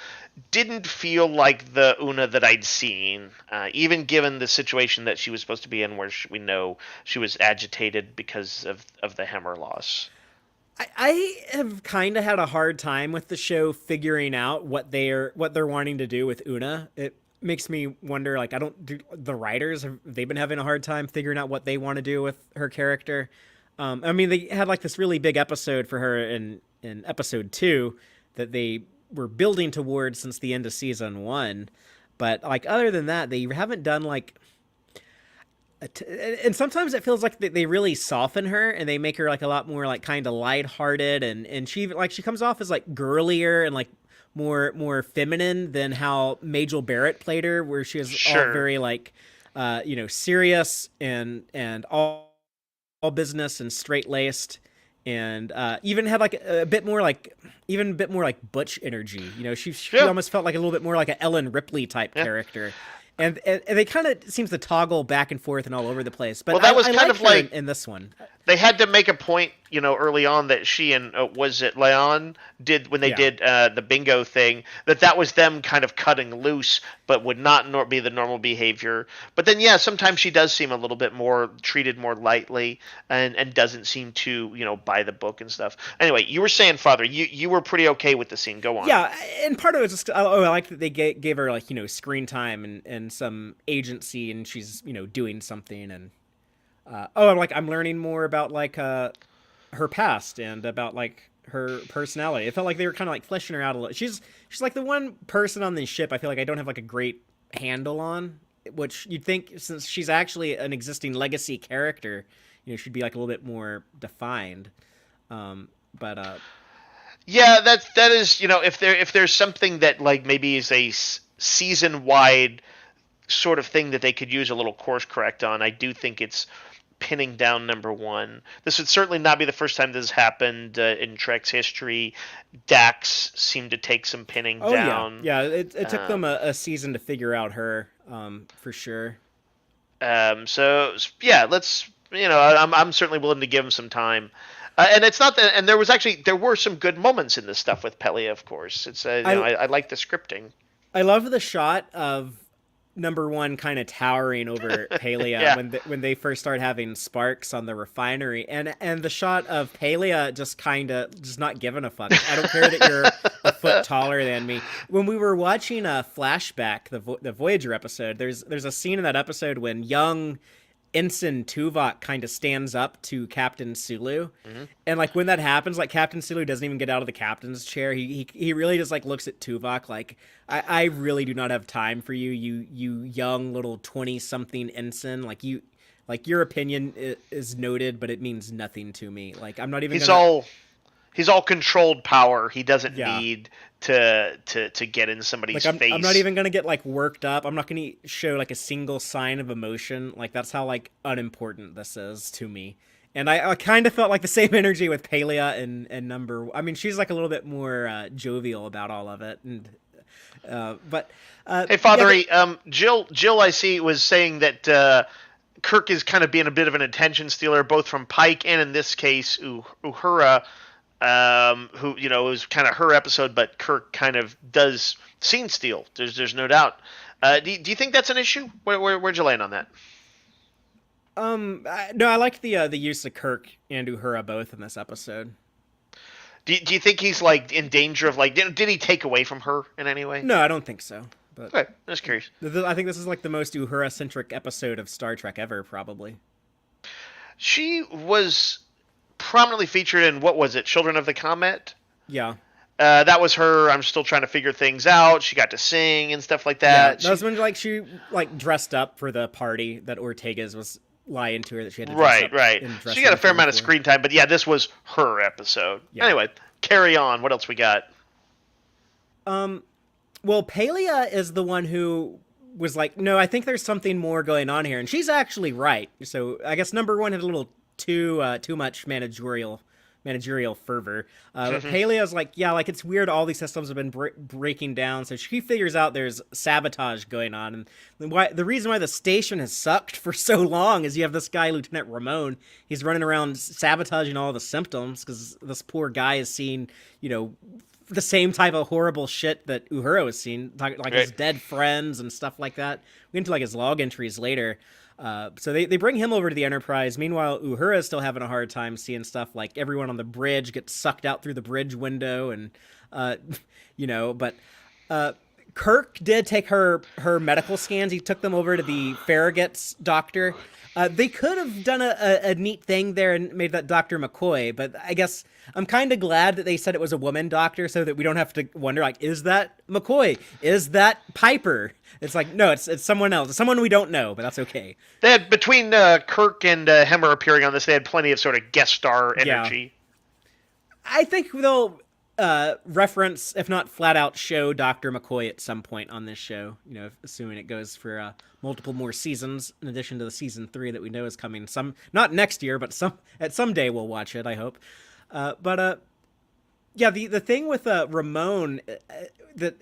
didn't feel like the Una that I'd seen, even given the situation that she was supposed to be in, where we know she was agitated because of the hammer loss. I have kind of had a hard time with the show figuring out what they're wanting to do with Una. It makes me wonder, like, I don't do the writers, have they been having a hard time figuring out what they want to do with her character? I mean, they had like this really big episode for her in episode 2 that they were building towards since the end of season 1, but like other than that, they haven't done like and sometimes it feels like they really soften her and they make her like a lot more like kind of lighthearted, and she comes off as like girlier and like more feminine than how Majel Barrett played her, where she was all Sure. very like serious and all business and straight laced, and even had like a bit more like butch energy. She Yeah. almost felt like a little bit more like an Ellen Ripley type Yeah. character. And they kind of seems to toggle back and forth and all over the place. But Well, that was I kind like of her like in this one. they had to make a point, early on that she and was it Leon did when they Yeah. did the bingo thing, that was them kind of cutting loose, but would not be the normal behavior. But then, yeah, sometimes she does seem a little bit more treated more lightly, and doesn't seem to buy the book and stuff. Anyway, you were saying, Father, you were pretty okay with the scene. Go on. Yeah, and part of it was just I like that they gave her like screen time and some agency, and she's doing something, and I'm learning more about like her past and about like her personality. It felt like they were kind of like fleshing her out a little. She's like the one person on this ship I feel like I don't have like a great handle on, which you'd think since she's actually an existing legacy character, she'd be like a little bit more defined. But Yeah, that is, if there's something that like maybe is a season wide sort of thing that they could use a little course correct on, I do think it's pinning down number one. This would certainly not be the first time this has happened in Trek's history. Dax seemed to take some pinning down. Yeah, it took them a season to figure out her, for sure. So yeah, let's I'm certainly willing to give him some time. And it's not that, and there were some good moments in this stuff with Pelia, of course. It's I like the scripting. I love the shot of number one kind of towering over Pelia Yeah. when they first start having sparks on the refinery, and the shot of Pelia just kind of just not giving a fuck. I don't care that you're a foot taller than me. When we were watching a flashback, the Voyager episode, there's a scene in that episode when young Ensign Tuvok kind of stands up to Captain Sulu, and like when that happens, like Captain Sulu doesn't even get out of the captain's chair. He really just like looks at Tuvok like, I really do not have time for you young little 20-something ensign. Like your opinion is noted, but it means nothing to me. Like I'm not even. He's all controlled power. He doesn't Yeah. need to get in somebody's Like face. I'm not even gonna get like worked up. I'm not gonna show like a single sign of emotion. Like that's how like unimportant this is to me. And I kind of felt like the same energy with Pelia and number. I mean, she's like a little bit more jovial about all of it. And but Hey, Father, Jill, I see, was saying that Kirk is kind of being a bit of an attention stealer, both from Pike and in this case, Uhura, who it was kind of her episode, but Kirk kind of does scene steal. There's no doubt. Do you think that's an issue? Where'd you land on that? no, I like the use of Kirk and Uhura both in this episode. Do you think he's like in danger of like did he take away from her in any way? No, I don't think so. But Okay, I'm just curious. I think this is like the most Uhura-centric episode of Star Trek ever, probably. She was prominently featured in, what was it, Children of the Comet? Yeah. That was her. I'm still trying to figure things out. She got to sing and stuff like that. That was when like she like dressed up for the party that Ortega's was lying to her that she had to dress up Right. in dress She got a fair uniform amount of for. screen time, but yeah, this was her episode. Yeah. Anyway, carry on. What else we got? Well, Pelia is the one who was like, no, I think there's something more going on here, and she's actually right. So I guess number one had a little too much managerial fervor. But Pelia's like, yeah, like it's weird. All these systems have been breaking down. So she figures out there's sabotage going on, and the reason why the station has sucked for so long is you have this guy, Lieutenant Ramon. He's running around sabotaging all the symptoms because this poor guy is seeing, the same type of horrible shit that Uhura was seeing, like his dead friends and stuff like that. We get into like his log entries later. So they bring him over to the Enterprise. Meanwhile, Uhura is still having a hard time seeing stuff like everyone on the bridge gets sucked out through the bridge window, and But Kirk did take her medical scans. He took them over to the Farragut's doctor. They could have done a neat thing there and made that Dr. McCoy, but I guess I'm kind of glad that they said it was a woman doctor so that we don't have to wonder, like, is that McCoy? Is that Piper? It's like, no, it's someone else. It's someone we don't know, but that's okay. They had, between Kirk and Hemmer appearing on this, they had plenty of sort of guest star energy. I think they'll reference, if not flat out show Dr. McCoy at some point on this show, assuming it goes for multiple more seasons in addition to the season 3 that we know is coming. Not next year, but at some day we'll watch it, I hope. The thing with Ramon that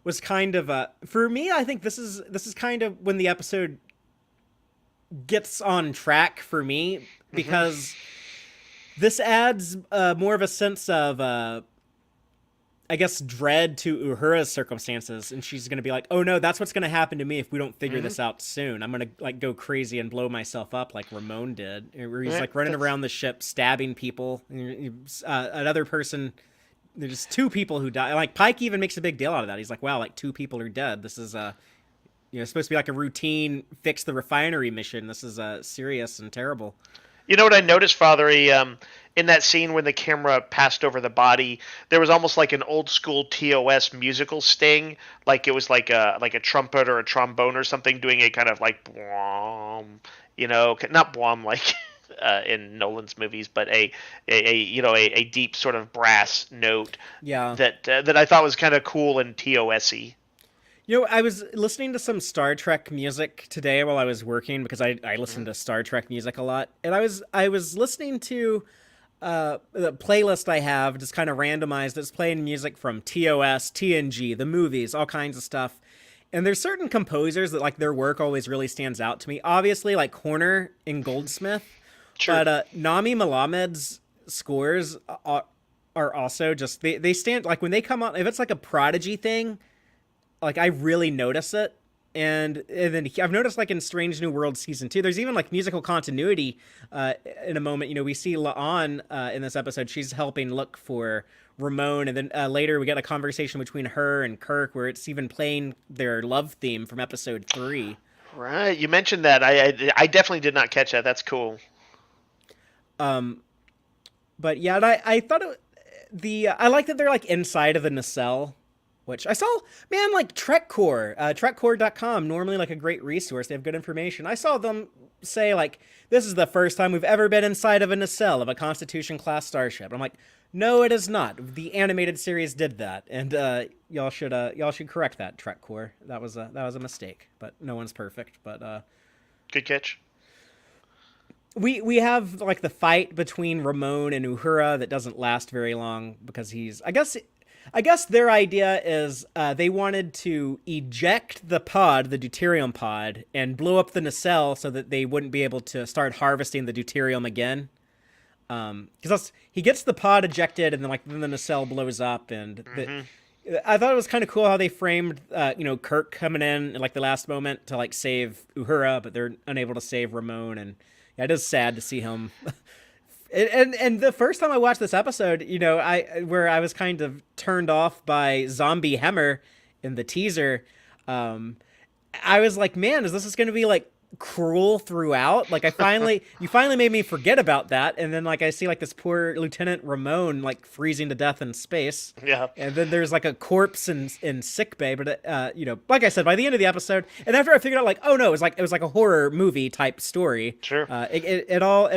was kind of for me, I think this is kind of when the episode gets on track for me, because This adds more of a sense of I guess dread to Uhura's circumstances, and she's gonna be like, "Oh no, that's what's gonna happen to me if we don't figure Hmm. this out soon. I'm gonna like go crazy and blow myself up like Ramon did, where he's Yeah, like running that's around the ship stabbing people. Another person, there's two people who die. Like Pike even makes a big deal out of that. He's like, "Wow, like two people are dead. This is supposed to be like a routine fix the refinery mission. This is serious and terrible." You know what I noticed, Father? In that scene when the camera passed over the body, there was almost like an old school TOS musical sting, like it was like a trumpet or a trombone or something doing a kind of like blom, not blom like in Nolan's movies, but a deep sort of brass note Yeah. that I thought was kind of cool and TOS-y. I was listening to some Star Trek music today while I was working because I listen Mhm. to Star Trek music a lot, and I was listening to the playlist I have just kind of randomized. It's playing music from TOS, TNG, the movies, all kinds of stuff. And there's certain composers that like their work always really stands out to me. Obviously, like Horner and Goldsmith, Sure. but Nami Malamed's scores are also just they stand like when they come out. If it's like a Prodigy thing, like I really notice it. And then I've noticed like in Strange New World season 2, there's even like musical continuity. In a moment, we see La'an in this episode. She's helping look for Ramon, and then later we get a conversation between her and Kirk where it's even playing their love theme from episode 3. Right. You mentioned that. I definitely did not catch that. That's cool. But yeah, and I thought I like that they're like inside of the nacelle, which I saw, man, like TrekCore, TrekCore.com, normally like a great resource. They have good information. I saw them say like this is the first time we've ever been inside of a nacelle of a Constitution class starship. I'm like, no, it is not. The animated series did that, and y'all should correct that, TrekCore. That was a mistake, but no one's perfect. But Good catch. we have like the fight between Ramon and Uhura that doesn't last very long because I guess their idea is they wanted to eject the pod, the deuterium pod, and blow up the nacelle so that they wouldn't be able to start harvesting the deuterium again. Because he gets the pod ejected, and then the nacelle blows up, and Hmm. I thought it was kind of cool how they framed Kirk coming in at like the last moment to like save Uhura, but they're unable to save Ramon, and yeah, it is sad to see him. And the first time I watched this episode, I was kind of turned off by Zombie Hemmer in the teaser. Um, I was like, man, is this going to be like cruel throughout? Like, you finally made me forget about that, and then like I see like this poor Lieutenant Ramon like freezing to death in space, Yeah. and then there's like a corpse in sick bay. But like I said, by the end of the episode, and after I figured out like, oh no, it was like a horror movie type story. Sure. It all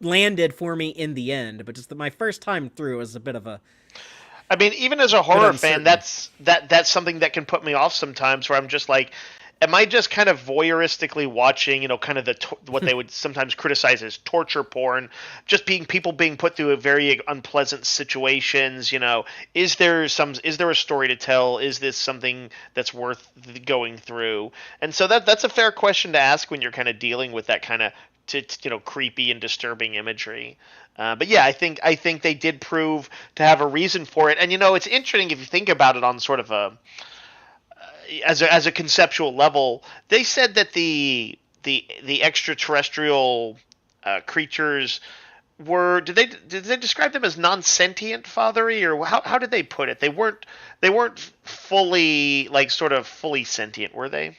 landed for me in the end, but just my first time through was a I mean, even as a bit horror fan, uncertain. that's something that can put me off sometimes. Where I'm just like, am I just kind of voyeuristically watching, kind of what they would sometimes criticize as torture porn, just people being put through a very unpleasant situations. Is there a story to tell? Is this something that's worth going through? And so that's a fair question to ask when you're kind of dealing with that kind of creepy and disturbing imagery. But yeah, I think they did prove to have a reason for it, and it's interesting if you think about it on sort of a as a conceptual level. They said that the extraterrestrial creatures were did they describe them as non-sentient, fathery, or how did they put it? They weren't fully like sort of fully sentient, were they?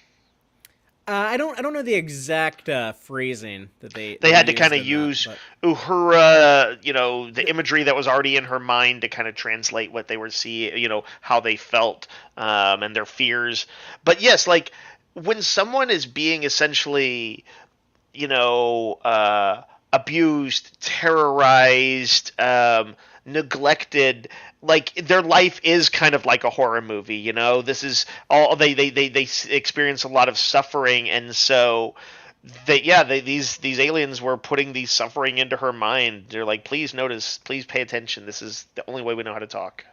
I don't know the exact phrasing that they They had to kind used of in that, use but Uhura, the imagery that was already in her mind to kind of translate what they were seeing, how they felt, and their fears. But yes, like when someone is being essentially, abused, terrorized, neglected, like their life is kind of like a horror movie. This is all they experience a lot of suffering, and so these aliens were putting these suffering into her mind. They're like, please notice, please pay attention. This is the only way we know how to talk.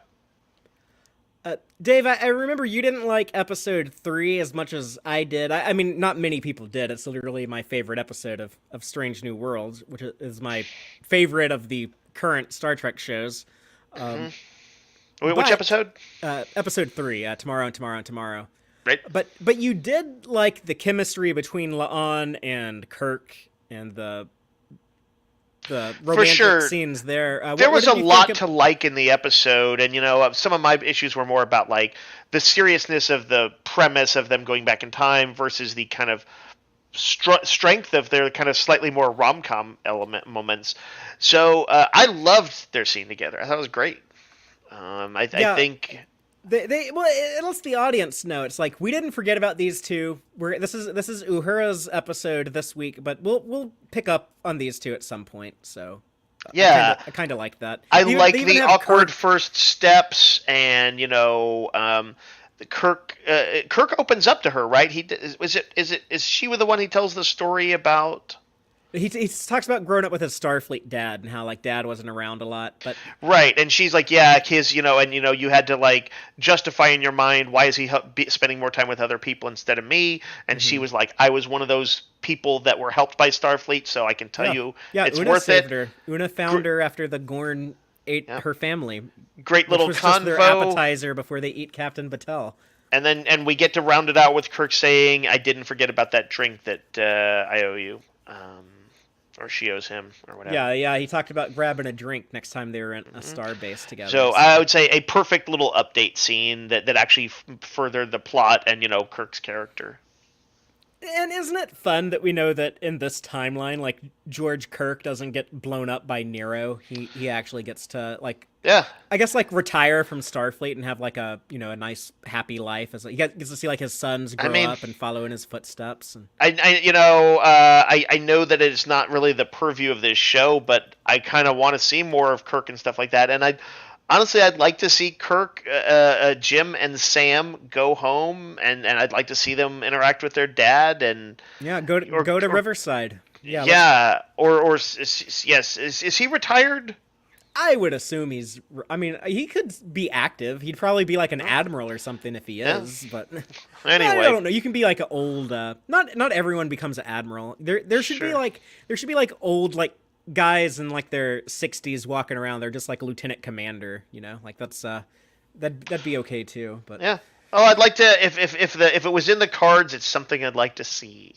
Dave, I remember you didn't like episode 3 as much as I did. I mean, not many people did. It's literally my favorite episode of Strange New Worlds, which is my favorite of the current Star Trek shows. Hmm. Um, Which but episode? episode 3, tomorrow and tomorrow and tomorrow. Right. But you did like the chemistry between La'an and Kirk and the For romantic sure. scenes there. There What was a did you think lot of? to like in the episode, and some of my issues were more about like the seriousness of the premise of them going back in time versus the kind of strength of their kind of slightly more rom-com element moments. So I loved their scene together. I thought it was great. I Yeah, think. they well, it lets the audience know. It's like we didn't forget about these two. This is Uhura's episode this week, but we'll pick up on these two at some point. So Yeah, I kind of like that. I They like even the have awkward Kirk. first steps, and the Kirk opens up to her, right? Is she the one he tells the story about? He talks about growing up with his Starfleet dad and how like dad wasn't around a lot, but Right, and she's like, yeah, his, and you had to like justify in your mind why is he spending more time with other people instead of me? And she mhm. was like, I was one of those people that were helped by Starfleet, so I can tell Yeah, you yeah. it's Una worth saved it. her. Una Gr- found her after the Gorn ate yeah, her family, great which little was just their convo. appetizer before they eat Captain Batel. And we get to round it out with Kirk saying, "I didn't forget about that drink that I owe you, or she owes him, or whatever." Yeah, yeah. He talked about grabbing a drink next time they were in a Hmm. star base together. So I So, would say a perfect little update scene that actually furthered the plot and Kirk's character. and isn't it fun that we know that in this timeline, like George Kirk doesn't get blown up by Nero. He actually gets to like, Yeah, I guess like retire from Starfleet and have like a nice happy life. As he gets to see like his sons I grow mean, up and follow in his footsteps. And I know that it's not really the purview of this show, but I kind of want to see more of Kirk and stuff like that. And I'd like to see Kirk, Jim, and Sam go home, and I'd like to see them interact with their dad, and yeah, go to, or, go to or Riverside. Yeah, let's. yeah, yes, is he retired? I would assume he's. I mean, he could be active. He'd probably be like an admiral or something if he Yeah. is. But I Anyway, don't know. You can be like an old. Not everyone becomes an admiral. There should be sure. like old like guys in like their 60s walking around. They're just like lieutenant commander. Like that'd be okay too. But Yeah. Oh, I'd like to if it was in the cards, it's something I'd like to see.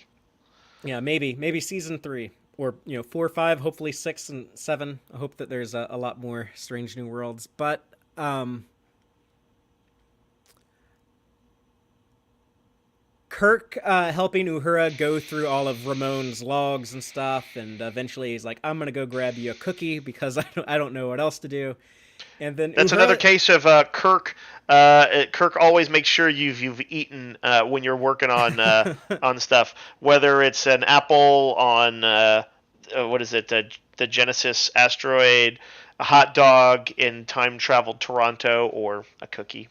yeah, maybe season 3 or 4, 5, hopefully 6 and 7. I hope that there's a lot more Strange New Worlds. But Kirk helping Uhura go through all of Ramon's logs and stuff, and eventually he's like, "I'm gonna go grab you a cookie because I don't know what else to do." And then That's another Uhura, case of Kirk. Kirk always makes sure you've eaten when you're working on stuff, whether it's an apple on what is it, the Genesis asteroid, a hot dog in time traveled Toronto, or a cookie.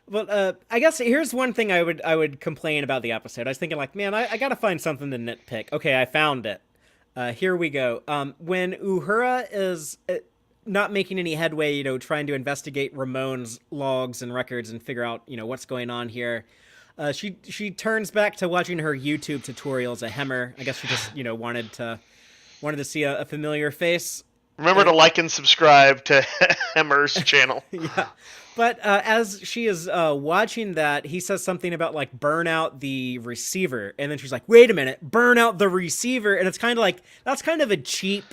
well, I guess here's one thing I would complain about the episode. I was thinking like, man, I gotta find something to nitpick. Okay, I found it. Here we go. When Uhura is not making any headway, trying to investigate Ramon's logs and records and figure out, what's going on here. She turns back to watching her YouTube tutorials of Hemmer. I guess she just, wanted to see a familiar face. Remember to And like and subscribe to Hemmer's channel. yeah, but as she is watching that, he says something about like burn out the receiver, and then she's like, "Wait a minute, burn out the receiver," and it's kind of like that's kind of a cheap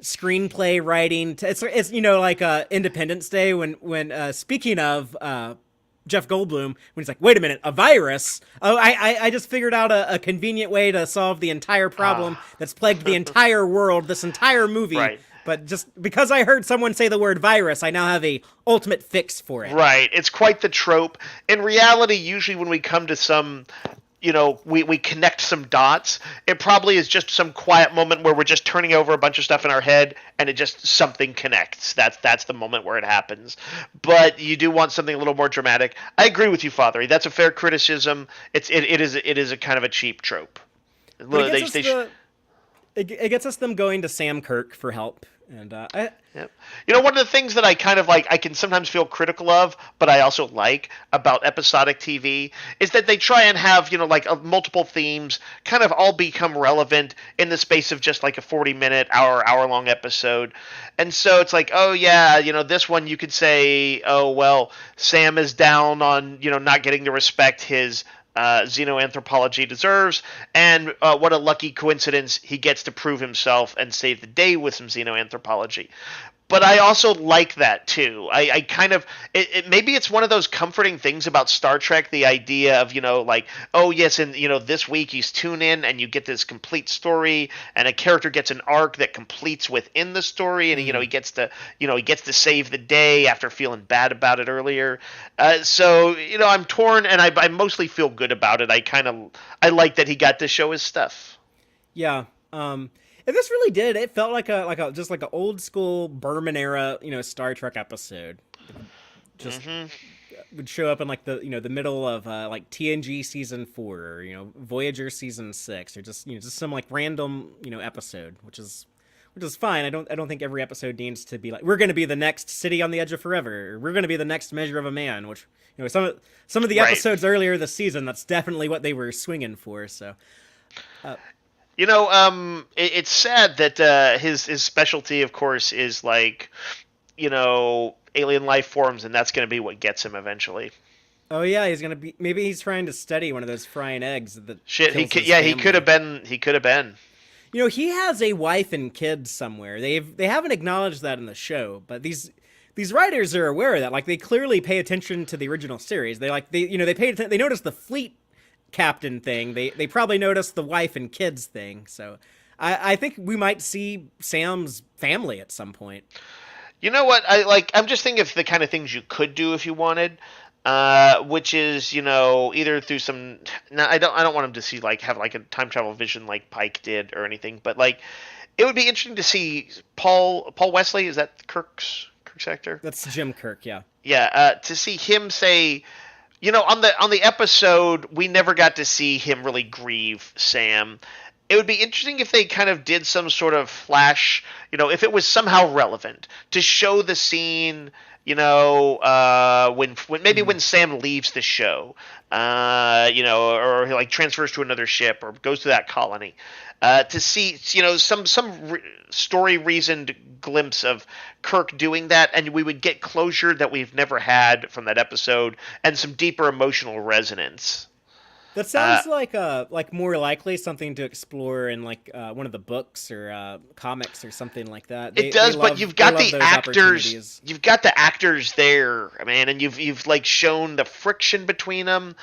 screenplay writing. It's like Independence Day when speaking of Jeff Goldblum when he's like, "Wait a minute, a virus? Oh, I just figured out a convenient way to solve the entire problem Ah, that's plagued the entire world, this entire movie." right. But just because I heard someone say the word virus, I now have a ultimate fix for it. Right. It's quite the trope. In reality, usually when we come to some, we connect some dots, it probably is just some quiet moment where we're just turning over a bunch of stuff in our head and it just something connects. That's the moment where it happens. But you do want something a little more dramatic. I agree with you, Father. That's a fair criticism. It is a kind of a cheap trope. But it gets They, us they, it gets us them going to Sam Kirk for help And Yep. One of the things that I kind of like, I can sometimes feel critical of, but I also like about episodic TV is that they try and have, like multiple themes kind of all become relevant in the space of just like a 40-minute, hour long episode. And so it's like, oh, yeah, this one you could say, oh, well, Sam is down on, not getting the respect his xenoanthropology deserves, and what a lucky coincidence he gets to prove himself and save the day with some xenoanthropology. But I also like that too. I kind of maybe it's one of those comforting things about Star Trek, the idea of like, oh yes, and this week you tune in and you get this complete story, and a character gets an arc that completes within the story, and he gets to save the day after feeling bad about it earlier. So I'm torn, and I mostly feel good about it. I like that he got to show his stuff. yeah, and this really did. It felt like a just like an old school Berman era, Star Trek episode. Just Hmm. would show up in like the middle of like TNG season 4, or Voyager season 6, or just some like random episode, which is fine. I don't think every episode needs to be like, we're going to be the next City on the Edge of Forever, or we're going to be the next Measure of a Man, which some of the Right. episodes earlier this season, that's definitely what they were swinging for. So uh, It's sad that his specialty, of course, is like, alien life forms, and that's going to be what gets him eventually. oh yeah, he's gonna be, maybe he's trying to study one of those frying eggs that Shit, he kills could, his yeah, he could have family. been, he could have been. He has a wife and kids somewhere. They haven't acknowledged that in the show, but these writers are aware of that. Like, they clearly pay attention to the original series. They paid they noticed the fleet captain thing. They probably noticed the wife and kids thing. So I think we might see Sam's family at some point. You know what? I'm just thinking of the kind of things you could do if you wanted, which is either through some. No, I don't want him to see like have like a time travel vision like Pike did or anything, but like it would be interesting to see Paul Wesley. Is that Kirk's actor? That's Jim Kirk, yeah. Yeah, to see him say, on the episode, we never got to see him really grieve Sam. It would be interesting if they kind of did some sort of flash, if it was somehow relevant to show the scene, when maybe Mm. when Sam leaves the show, or he like transfers to another ship or goes to that colony, to see, some story reasoned glimpse of Kirk doing that, and we would get closure that we've never had from that episode, and some deeper emotional resonance. That Uh, sounds like more likely something to explore in like one of the books or comics or something like that. It They does, but love you've they got love the those actors. opportunities. You've got the actors there, man, and you've like shown the friction between them.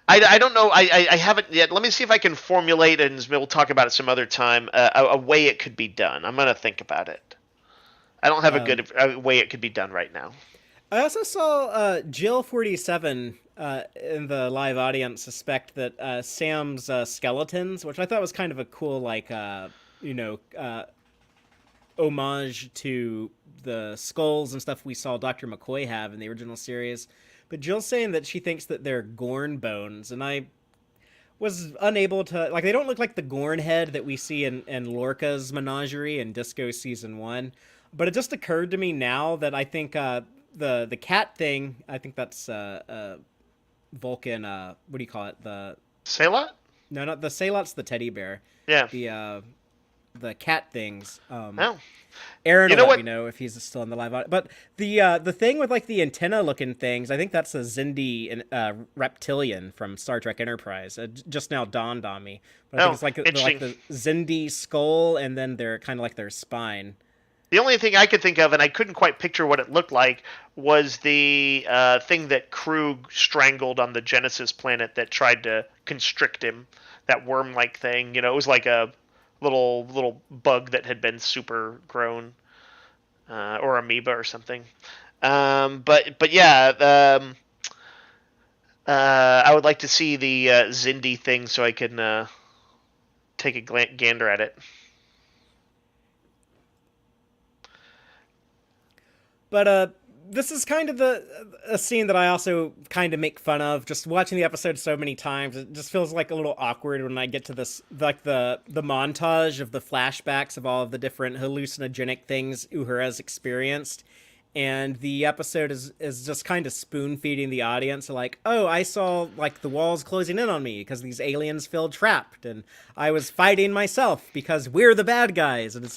I don't know. I haven't yet. Let me see if I can formulate, and we'll talk about it some other time. A way it could be done. I'm gonna think about it. I don't have a Um, good way it could be done right now. I also saw Jill 47 in the live audience suspect that Sam's skeletons, which I thought was kind of a cool like you know uh, homage to the skulls and stuff we saw Dr. McCoy have in the original series. But Jill's saying that she thinks that they're Gorn bones, and I was unable to, like, they don't look like the Gorn head that we see in Lorca's menagerie in Disco season 1. But it just occurred to me now that I think the cat thing, I think that's Vulcan, what do you call it? The Say a lot? No, not the Salot's the teddy bear. Yeah. The cat things. Well, Aaron you will know let what? me know if he's still in the live audio. But the thing with like the antenna looking things, I think that's a Xindi reptilian from Star Trek Enterprise. Just now dawned on me. But I think Oh, it's like they're like interesting. the Xindi skull, and then they're kind of like their spine. The only thing I could think of, and I couldn't quite picture what it looked like, was the thing that Krug strangled on the Genesis planet that tried to constrict him. That worm-like thing. It was like a little bug that had been super grown, or amoeba or something. But yeah, I would like to see the Zindi thing so I can take a gander at it. But this is kind of a scene that I also kind of make fun of. Just watching the episode so many times, it just feels like a little awkward when I get to this, like the montage of the flashbacks of all of the different hallucinogenic things Uhura's experienced. And the episode is just kind of spoon feeding the audience, like, oh, I saw like the walls closing in on me because these aliens feel trapped, and I was fighting myself because we're the bad guys, and it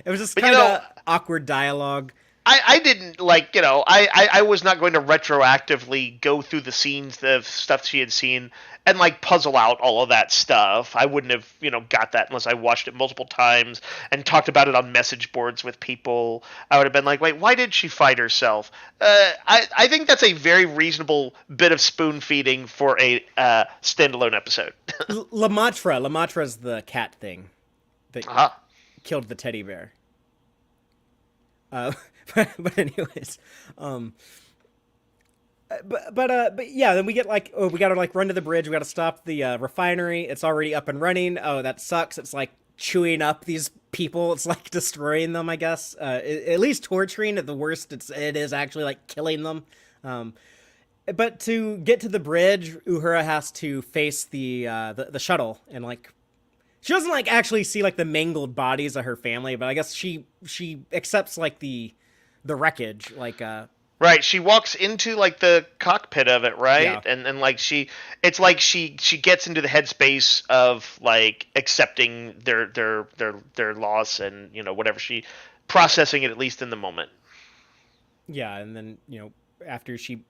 was just kind of awkward dialogue. I didn't like, I was not going to retroactively go through the scenes of stuff she had seen and like puzzle out all of that stuff. I wouldn't have, got that unless I watched it multiple times and talked about it on message boards with people. I would have been like, wait, why did she fight herself? I think that's a very reasonable bit of spoon feeding for a standalone episode. Lamatra's the cat thing that killed the teddy bear. But anyways, but yeah, then we get like, oh, we gotta like run to the bridge. We gotta stop the refinery. It's already up and running. Oh, that sucks. It's like chewing up these people. It's like destroying them, I guess. At least torturing. At the worst, it is actually like killing them. But to get to the bridge, Uhura has to face the shuttle, and like she doesn't like actually see like the mangled bodies of her family, but I guess she accepts like the wreckage, like right, she walks into like the cockpit of it, right? Yeah. And like it's like she gets into the headspace of like accepting their loss and whatever, she processing it at least in the moment. Yeah, and then after she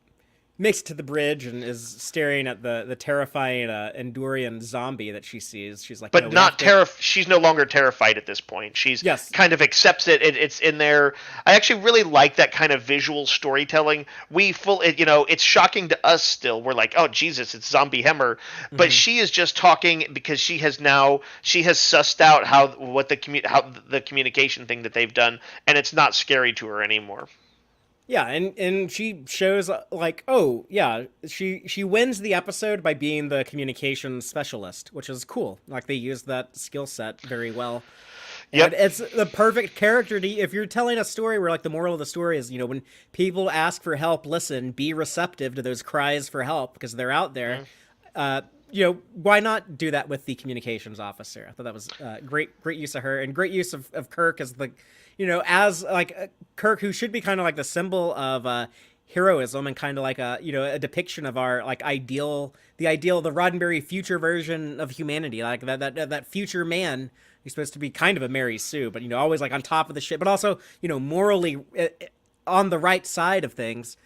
makes it to the bridge and is staring at the terrifying Endurian zombie that she sees, she's like, but not she's no longer terrified at this point. She's kind of accepts it. It's in there. I actually really like that kind of visual storytelling. It's shocking to us still. We're like, oh Jesus, it's zombie Hemmer, but she is just talking because she has sussed out how the communication thing that they've done, and it's not scary to her anymore. Yeah, and she shows like, oh yeah, she wins the episode by being the communications specialist, which is cool. Like they used that skill set very well. Yep. And it's the perfect character if you're telling a story where like the moral of the story is, when people ask for help, listen, be receptive to those cries for help because they're out there. Why not do that with the communications officer? I thought that was great use of her, and great use of Kirk as the, as like Kirk, who should be kind of like the symbol of heroism and kind of like a depiction of our like the Roddenberry future version of humanity, like that future man. He's supposed to be kind of a Mary Sue, but always like on top of the shit, but also morally on the right side of things,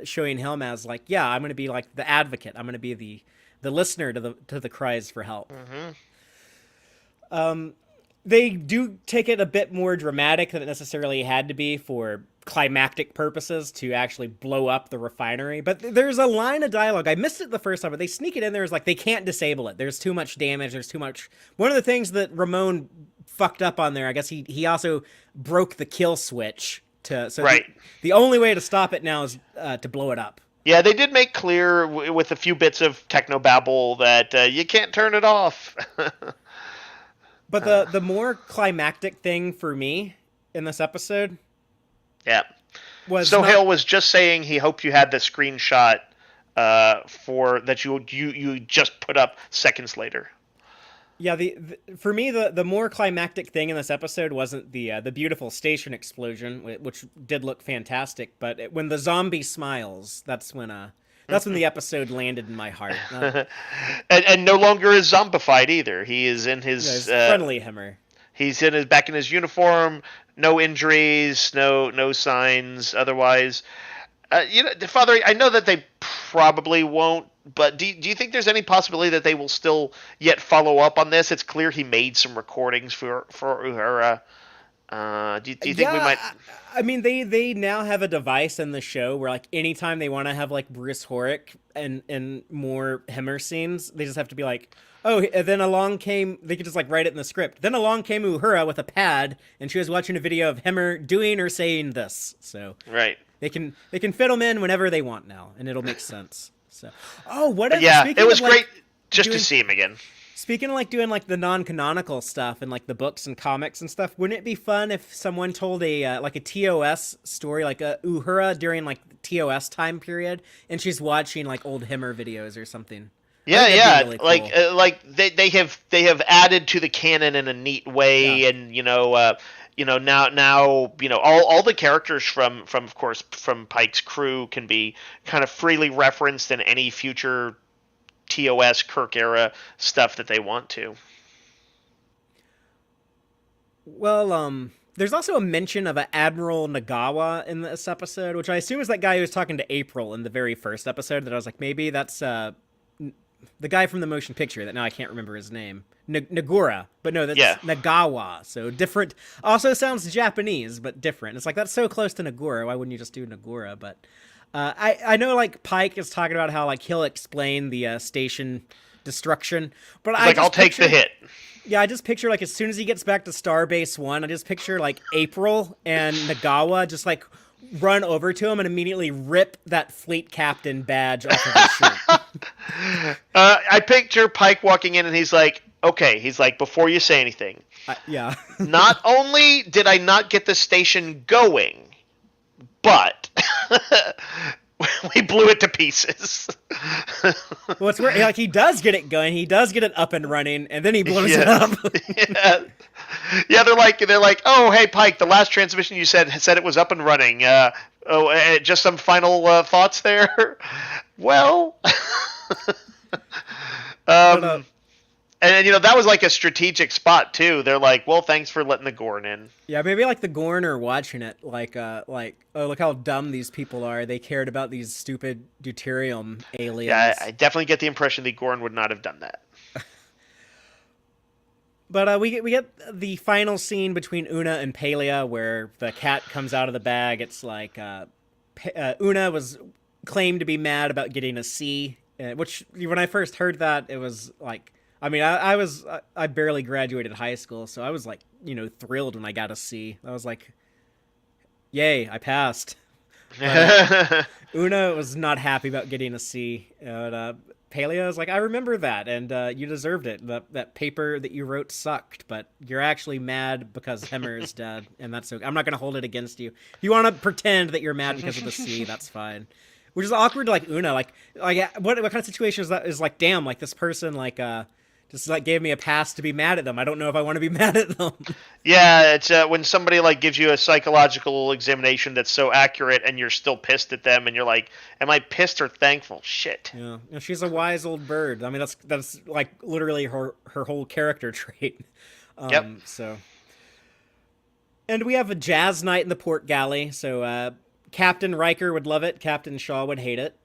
showing him as like, yeah, I'm going to be like the advocate. I'm going to be the listener to the cries for help. They do take it a bit more dramatic than it necessarily had to be for climactic purposes to actually blow up the refinery. But there's a line of dialogue. I missed it the first time, but they sneak it in there as like they can't disable it. There's too much damage. There's too much. One of the things that Ramon fucked up on there, I guess he also broke the kill switch right. The only way to stop it now is to blow it up. Yeah, they did make clear with a few bits of technobabble that you can't turn it off. But the more climactic thing for me in this episode, was Sohail was just saying he hoped you had the screenshot for that you just put up seconds later. Yeah, for me the more climactic thing in this episode wasn't the beautiful station explosion, which did look fantastic, but when the zombie smiles, that's when the episode landed in my heart. And no longer is zombified either. He is in his friendly Hemmer. He's back in his uniform. No injuries, no signs otherwise. Father, I know that they probably won't, but do you think there's any possibility that they will still yet follow up on this? It's clear he made some recordings for Uhura. Do you think we might? I mean, they now have a device in the show where like anytime they want to have like Bruce Horrick and more Hemmer scenes, they just have to be like, oh, and then along came. They could just like write it in the script. Then along came Uhura with a pad, and she was watching a video of Hemmer doing or saying this. So right. They can fit them in whenever they want now, and it'll make sense. So, it was great just to see him again. Speaking of like doing like the non-canonical stuff and like the books and comics and stuff, wouldn't it be fun if someone told a like a TOS story, like a Uhura during like the TOS time period, and she's watching like old Himmer videos or something? I Yeah, think that'd be yeah. really cool. Like they have added to the canon in a neat Yeah. way, and now all the characters from of course from Pike's crew can be kind of freely referenced in any future TOS Kirk era stuff that they want to. Well, there's also a mention of an Admiral Nagawa in this episode, which I assume is that guy who was talking to April in the very first episode. That I was like, maybe that's the guy from the motion picture. That now I can't remember his name. Nagura, but no, that's Yeah. Nagawa. So different. Also sounds Japanese, but different. It's like that's so close to Nagura. Why wouldn't you just do Nagura? But I know like Pike is talking about how like he'll explain the station destruction, but He's I like, I'll just take the picture hit. yeah, I just picture like as soon as he gets back to Starbase One, I just picture like April and Nagawa just like run over to him and immediately rip that fleet captain badge off of his shirt. I picture Pike walking in and he's like, okay, he's like, before you say anything, Yeah. not only did I not get the station going, but we blew it to pieces. Well, it's weird. Like he does get it going, he does get it up and running, and then he blows it Yeah. up. Yeah. Yeah, they're like, oh, hey, Pike, the last transmission you said it was up and running. Just some final thoughts there. Well, But, and that was like a strategic spot too. They're like, well, thanks for letting the Gorn in. yeah, maybe like the Gorn are watching it, like oh look how dumb these people are. They cared about these stupid deuterium aliens. Yeah, I definitely get the impression the Gorn would not have done that. But we get the final scene between Una and Pelia where the cat comes out of the bag. It's like Una was claimed to be mad about getting a C, which when I first heard that, it was like, I mean, I barely graduated high school, so I was like, thrilled when I got a C. I was like, yay, I passed. But Una was not happy about getting a C. And Pelia was like, I remember that, and you deserved it. That paper that you wrote sucked, but you're actually mad because Hemmer is dead, and that's okay. I'm not going to hold it against you. If you want to pretend that you're mad because of the C, that's fine. Which is awkward to like Una. Like what kind of situation is that? Is like, damn, like this person like just like gave me a pass to be mad at them. I don't know if I want to be mad at them. Yeah, it's when somebody like gives you a psychological examination that's so accurate, and you're still pissed at them, and you're like, "Am I pissed or thankful?" Shit. Yeah, she's a wise old bird. I mean, that's like literally her whole character trait. Yep. So, and we have a jazz night in the port galley. So Captain Riker would love it. Captain Shaw would hate it.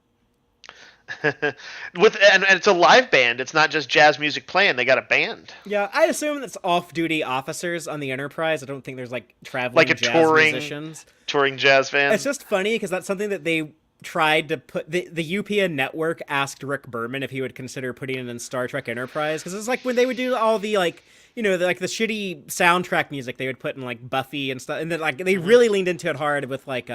and it's a live band. It's not just jazz music playing. They got a band. Yeah, I assume that's off-duty officers on the Enterprise. I don't think there's like traveling Like a jazz musicians. touring jazz band. It's just funny because that's something that they tried to put. The UPN network asked Rick Berman if he would consider putting it in Star Trek Enterprise because it's like when they would do all the like like the shitty soundtrack music they would put in like Buffy and stuff, and then like they really leaned into it hard with like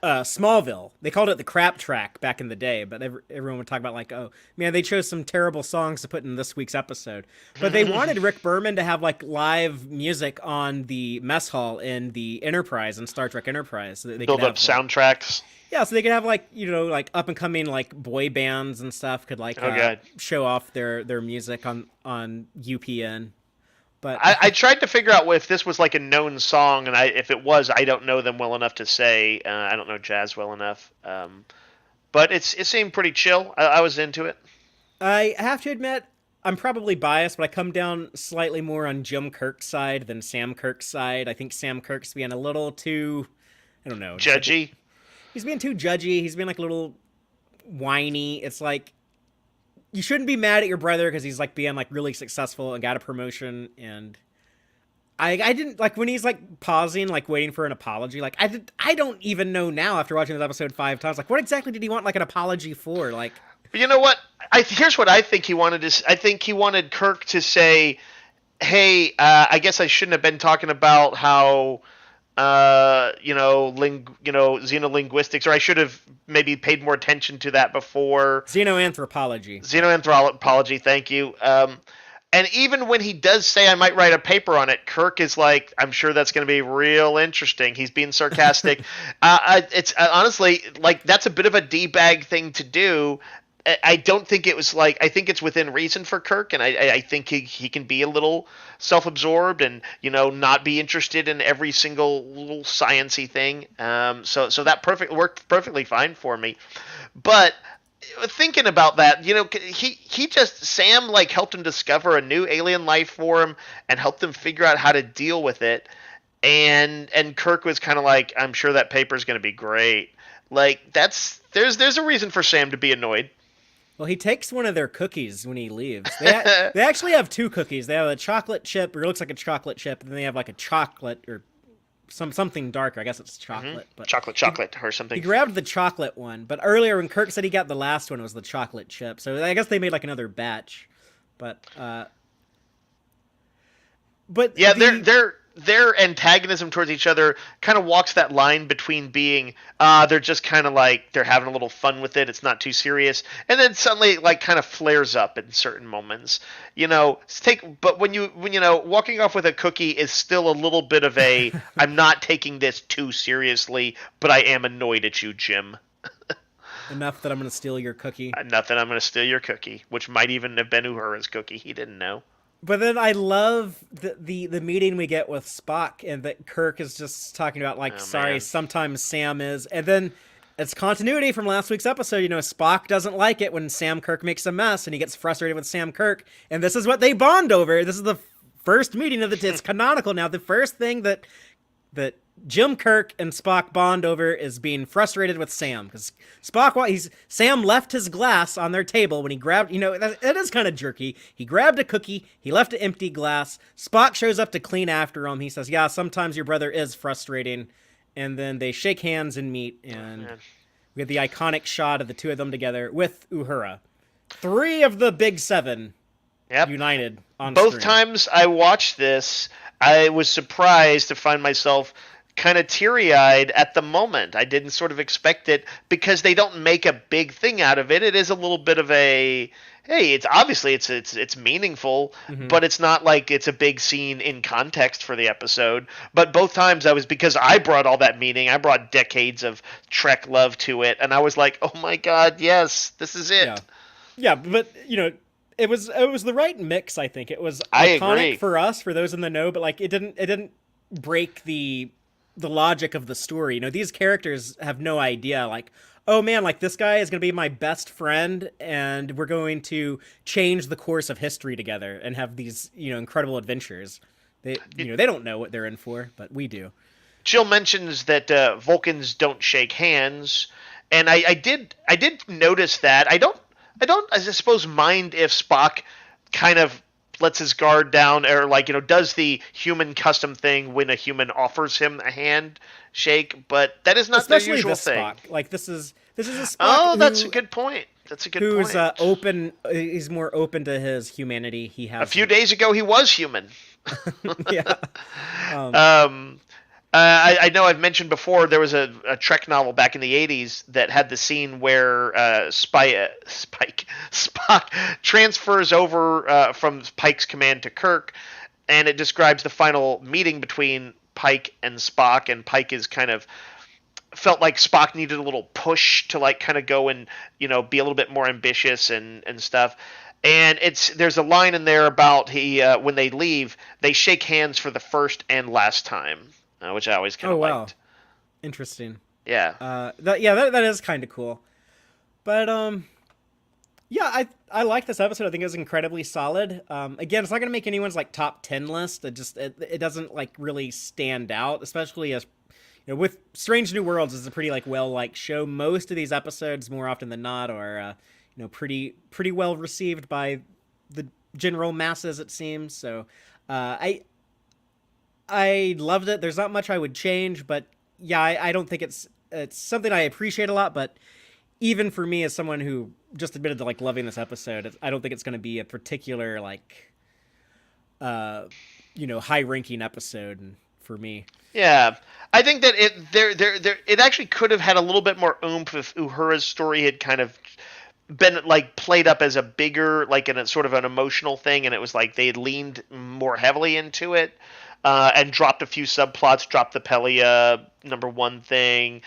Smallville. They called it the crap track back in the day, but everyone would talk about like, oh man, they chose some terrible songs to put in this week's episode. But they wanted Rick Berman to have like live music on the mess hall in the Enterprise and Star Trek Enterprise, so that they build could up have, soundtracks. yeah, so they could have like like up and coming like boy bands and stuff could like show off their music on UPN. But I tried to figure out if this was like a known song, and if it was, I don't know them well enough to say. I don't know jazz well enough. But it seemed pretty chill. I was into it. I have to admit, I'm probably biased, but I come down slightly more on Jim Kirk's side than Sam Kirk's side. I think Sam Kirk's being a little too, I don't know, Judgy. He's being too judgy. He's being like a little whiny. It's like, you shouldn't be mad at your brother because he's like being like really successful and got a promotion, and I didn't like when he's like pausing, like waiting for an apology. Like I don't even know now after watching this episode 5 times. Like what exactly did he want like an apology for? Like, you know what? Here's what I think he wanted to. I think he wanted Kirk to say, "Hey, I guess I shouldn't have been talking about how xenolinguistics, or I should have maybe paid more attention to that before. Xenoanthropology. Xenoanthropology, thank you. And even when he does say I might write a paper on it, Kirk is like, I'm sure that's going to be real interesting. He's being sarcastic. It's honestly like that's a bit of a d-bag thing to do. I don't think it was like I think it's within reason for Kirk, and I think he can be a little self-absorbed and not be interested in every single little sciency thing. So that worked perfectly fine for me, but thinking about that, he just Sam like helped him discover a new alien life form and helped him figure out how to deal with it. And Kirk was kind of like, I'm sure that paper's going to be great. Like there's a reason for Sam to be annoyed. Well, he takes one of their cookies when he leaves. They actually have two cookies. They have a chocolate chip, or it looks like a chocolate chip, and then they have like a chocolate or something darker. I guess it's chocolate. But chocolate or something. He grabbed the chocolate one, but earlier when Kirk said he got the last one, it was the chocolate chip. So I guess they made like another batch. But yeah, their antagonism towards each other kind of walks that line between being they're just kind of like they're having a little fun with it, it's not too serious, and then suddenly like kind of flares up in certain moments. But when walking off with a cookie is still a little bit of a I'm not taking this too seriously, but I am annoyed at you, Jim. Enough that I'm going to steal your cookie. Enough that I'm going to steal your cookie, which might even have been Uhura's cookie. He didn't know. But then I love the meeting we get with Spock, and that Kirk is just talking about like, sorry, man. sometimes Sam is, and then it's continuity from last week's episode. Spock doesn't like it when Sam Kirk makes a mess, and he gets frustrated with Sam Kirk, and this is what they bond over. This is the first meeting of it's canonical now. The first thing that Jim Kirk and Spock bond over is being frustrated with Sam, because Sam left his glass on their table when he grabbed, it is kind of jerky. He grabbed a cookie, he left an empty glass. Spock shows up to clean after him. He says, yeah, sometimes your brother is frustrating. And then they shake hands and meet, and we get the iconic shot of the two of them together with Uhura. 3 of the big 7 united on Both screen. times I watched this, I was surprised to find myself kind of teary-eyed at the moment. I didn't sort of expect it because they don't make a big thing out of it. It is a little bit of a hey, it's obviously it's meaningful, but it's not like it's a big scene in context for the episode. But both times because I brought all that meaning. I brought decades of Trek love to it, and I was like, "Oh my god, yes, this is it." Yeah, but it was the right mix, I think. It was I iconic agree. for us, for those in the know, but like it didn't break the logic of the story. These characters have no idea, like, oh man, like this guy is going to be my best friend and we're going to change the course of history together and have these, incredible adventures. They don't know what they're in for, but we do. Jill mentions that Vulcans don't shake hands, and I did notice that. I don't I suppose mind if Spock kind of lets his guard down, or does the human custom thing when a human offers him a handshake, but that is not Especially their usual this thing. Spock. Like this is a Spock. Oh, that's a good point. Who's open? He's more open to his humanity. He has a few days ago he was human. Yeah. I know I've mentioned before there was a Trek novel back in the 80s that had the scene where Spock transfers over from Pike's command to Kirk, and it describes the final meeting between Pike and Spock, and Pike is kind of felt like Spock needed a little push to kind of go and be a little bit more ambitious and stuff. And there's a line in there about when they leave, they shake hands for the first and last time. Which I always kind of liked. Wow. Interesting. Yeah. That is kind of cool. But I like this episode. I think it was incredibly solid. Again, it's not going to make anyone's top 10 list. It doesn't really stand out, especially as with Strange New Worlds is a pretty well show. Most of these episodes, more often than not, are pretty well received by the general masses, it seems. So I loved it. There's not much I would change, but yeah, I don't think it's something I appreciate a lot. But even for me, as someone who just admitted to loving this episode, I don't think it's going to be a particular high ranking episode for me. Yeah, I think that it actually could have had a little bit more oomph if Uhura's story had kind of been like played up as a bigger, like in a sort of an emotional thing, and it was like they had leaned more heavily into it. And dropped a few subplots, dropped the Pelia #1 thing,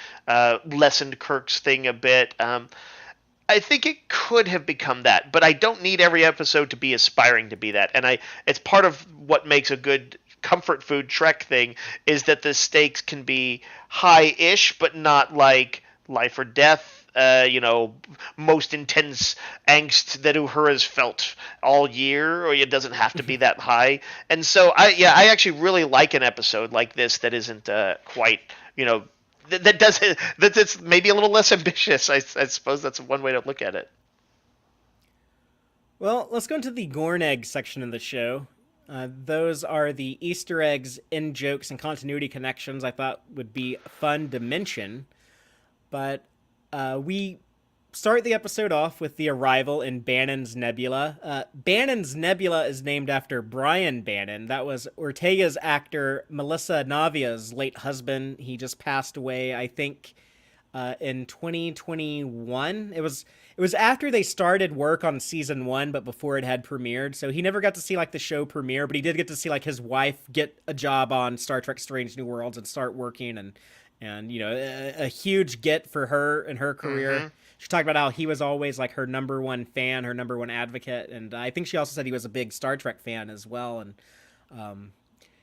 lessened Kirk's thing a bit. I think it could have become that, but I don't need every episode to be aspiring to be that. And it's part of what makes a good comfort food Trek thing is that the stakes can be high-ish, but not like life or death. Most intense angst that Uhura's felt all year, or it doesn't have to be that high. And so, I actually really like an episode like this that isn't quite, that does that's maybe a little less ambitious. I suppose that's one way to look at it. Well, let's go into the Gorn egg section of the show. Those are the Easter eggs, in jokes, and continuity connections I thought would be fun to mention. But we start the episode off with the arrival in Bannon's Nebula. Bannon's Nebula is named after Brian Bannon. That was Ortega's actor Melissa Navia's late husband. He just passed away, I think, in 2021. It was after they started work on season 1, but before it had premiered. So he never got to see like the show premiere, but he did get to see like his wife get a job on Star Trek: Strange New Worlds and start working, and a huge get for her and her career. Mm-hmm. She talked about how he was always like her number one fan, her number one advocate, and I think she also said he was a big Star Trek fan as well. And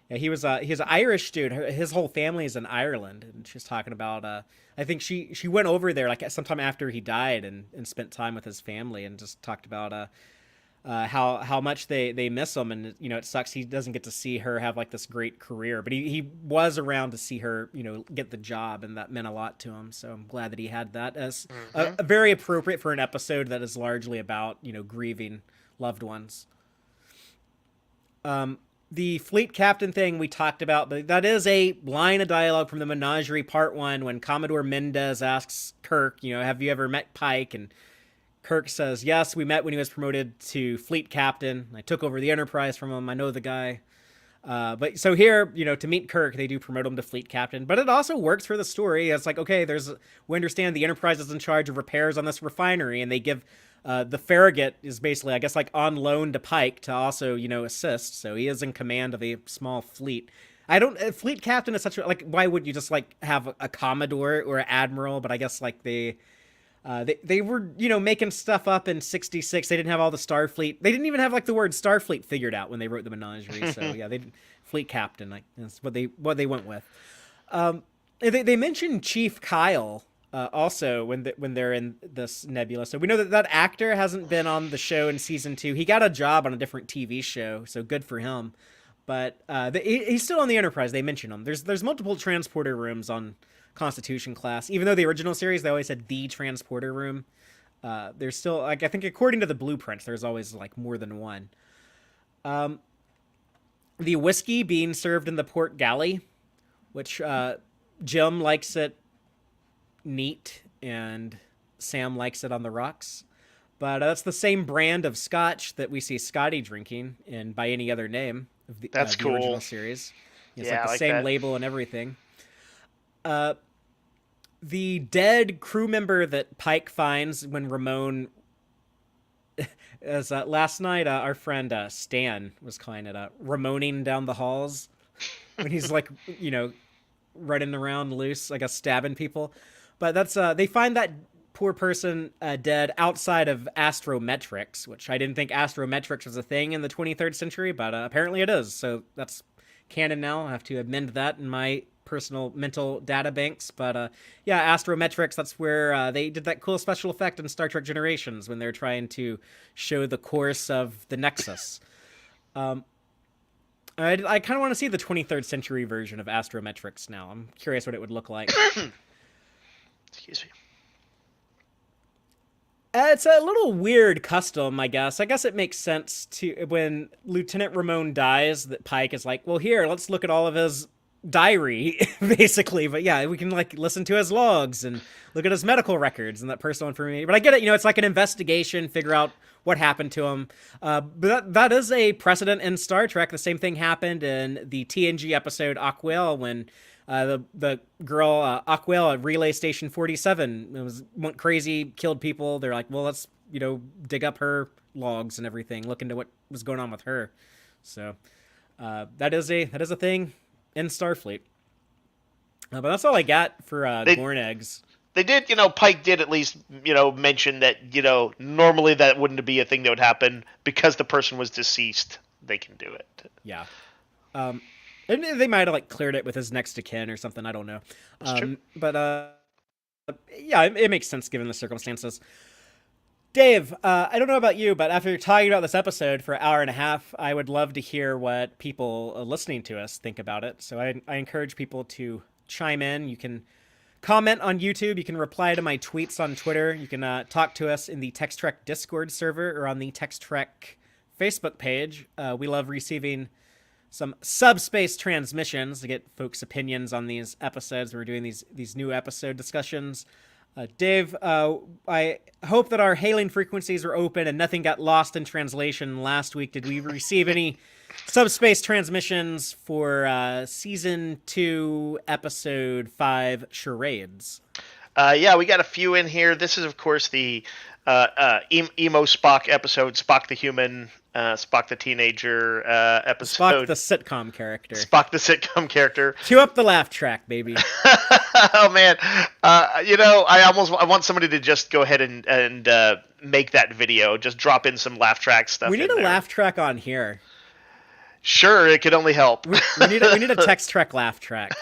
yeah, he's an Irish dude. His whole family is in Ireland, and she's talking about. I think she went over there like sometime after he died and spent time with his family and just talked about how much they miss him, and it sucks he doesn't get to see her have like this great career, but he was around to see her get the job, and that meant a lot to him. So I'm glad that he had that as Mm-hmm. a very appropriate for an episode that is largely about grieving loved ones. The fleet captain thing we talked about, but that is a line of dialogue from the Menagerie Part 1 when Commodore Mendez asks Kirk, have you ever met Pike? And Kirk says, yes, we met when he was promoted to fleet captain. I took over the Enterprise from him. I know the guy. But so here, to meet Kirk, they do promote him to fleet captain, but it also works for the story. It's like, okay, we understand the Enterprise is in charge of repairs on this refinery, and they give the Farragut is basically, I guess, like on loan to Pike to also, assist. So he is in command of a small fleet. I don't, fleet captain is such a, like, why would you just like have a commodore or an admiral? But I guess like they were making stuff up in '66. They didn't have all the Starfleet. They didn't even have like the word Starfleet figured out when they wrote the Menagerie. So yeah, they fleet captain. Like that's what they went with. They mentioned Chief Kyle also when they're in this nebula. So we know that actor hasn't been on the show in season 2. He got a job on a different TV show, so good for him. But he's still on the Enterprise. They mention him. There's multiple transporter rooms on Constitution class. Even though the original series they always said the transporter room, there's still like I think according to the blueprints there's always like more than one. The whiskey being served in the port galley, which Jim likes it neat and Sam likes it on the rocks. But that's the same brand of scotch that we see Scotty drinking in By Any Other Name of That's the cool. original series. It's Yeah, like I the like same that. label and everything. The dead crew member that Pike finds when Ramon, as last night, our friend Stan was calling it Ramoning down the halls when he's like, running around loose, like stabbing people. But that's they find that poor person dead outside of astrometrics, which I didn't think astrometrics was a thing in the 23rd century, but apparently it is. So that's canon now. I have to amend that in my personal mental data banks. But yeah, astrometrics, that's where they did that cool special effect in Star Trek Generations when they're trying to show the course of the Nexus. I kind of want to see the 23rd century version of astrometrics now. I'm curious what it would look like. Excuse me. It's a little weird custom, I guess. I guess it makes sense to when Lieutenant Ramon dies that Pike is like, well, here, let's look at all of his diary, basically. But yeah, we can like listen to his logs and look at his medical records and that personal information. But I get it, it's like an investigation, figure out what happened to him. But that is a precedent in Star Trek. The same thing happened in the TNG episode Aquil when The girl Aquel at Relay Station 47 went crazy, killed people. They're like, well, let's dig up her logs and everything, look into what was going on with her. So that is a thing in Starfleet. But that's all I got for They Gorn eggs. they did, Pike did at least, mention that, normally that wouldn't be a thing that would happen because the person was deceased. They can do it. Yeah. Um, and they might have like cleared it with his next of kin or something. I don't know. That's true. But yeah, it makes sense given the circumstances. Dave, I don't know about you, but after talking about this episode for an hour and a half, I would love to hear what people listening to us think about it. So I encourage people to chime in. You can comment on YouTube. You can reply to my tweets on Twitter. You can talk to us in the Tex-Trek Discord server or on the Tex-Trek Facebook page. We love receiving some subspace transmissions to get folks' opinions on these episodes. We're doing these new episode discussions. Dave, I hope that our hailing frequencies were open and nothing got lost in translation last week. Did we receive any subspace transmissions for season 2, episode 5, charades? Yeah, we got a few in here. This is, of course, the emo Spock episode, Spock the human, Spock the teenager episode. Spock the sitcom character. Spock the sitcom character. Cue up the laugh track, baby. Oh man, I want somebody to just go ahead and make that video. Just drop in some laugh track stuff. We need a laugh track on here. Sure, it could only help. We need a Tex-Trek laugh track.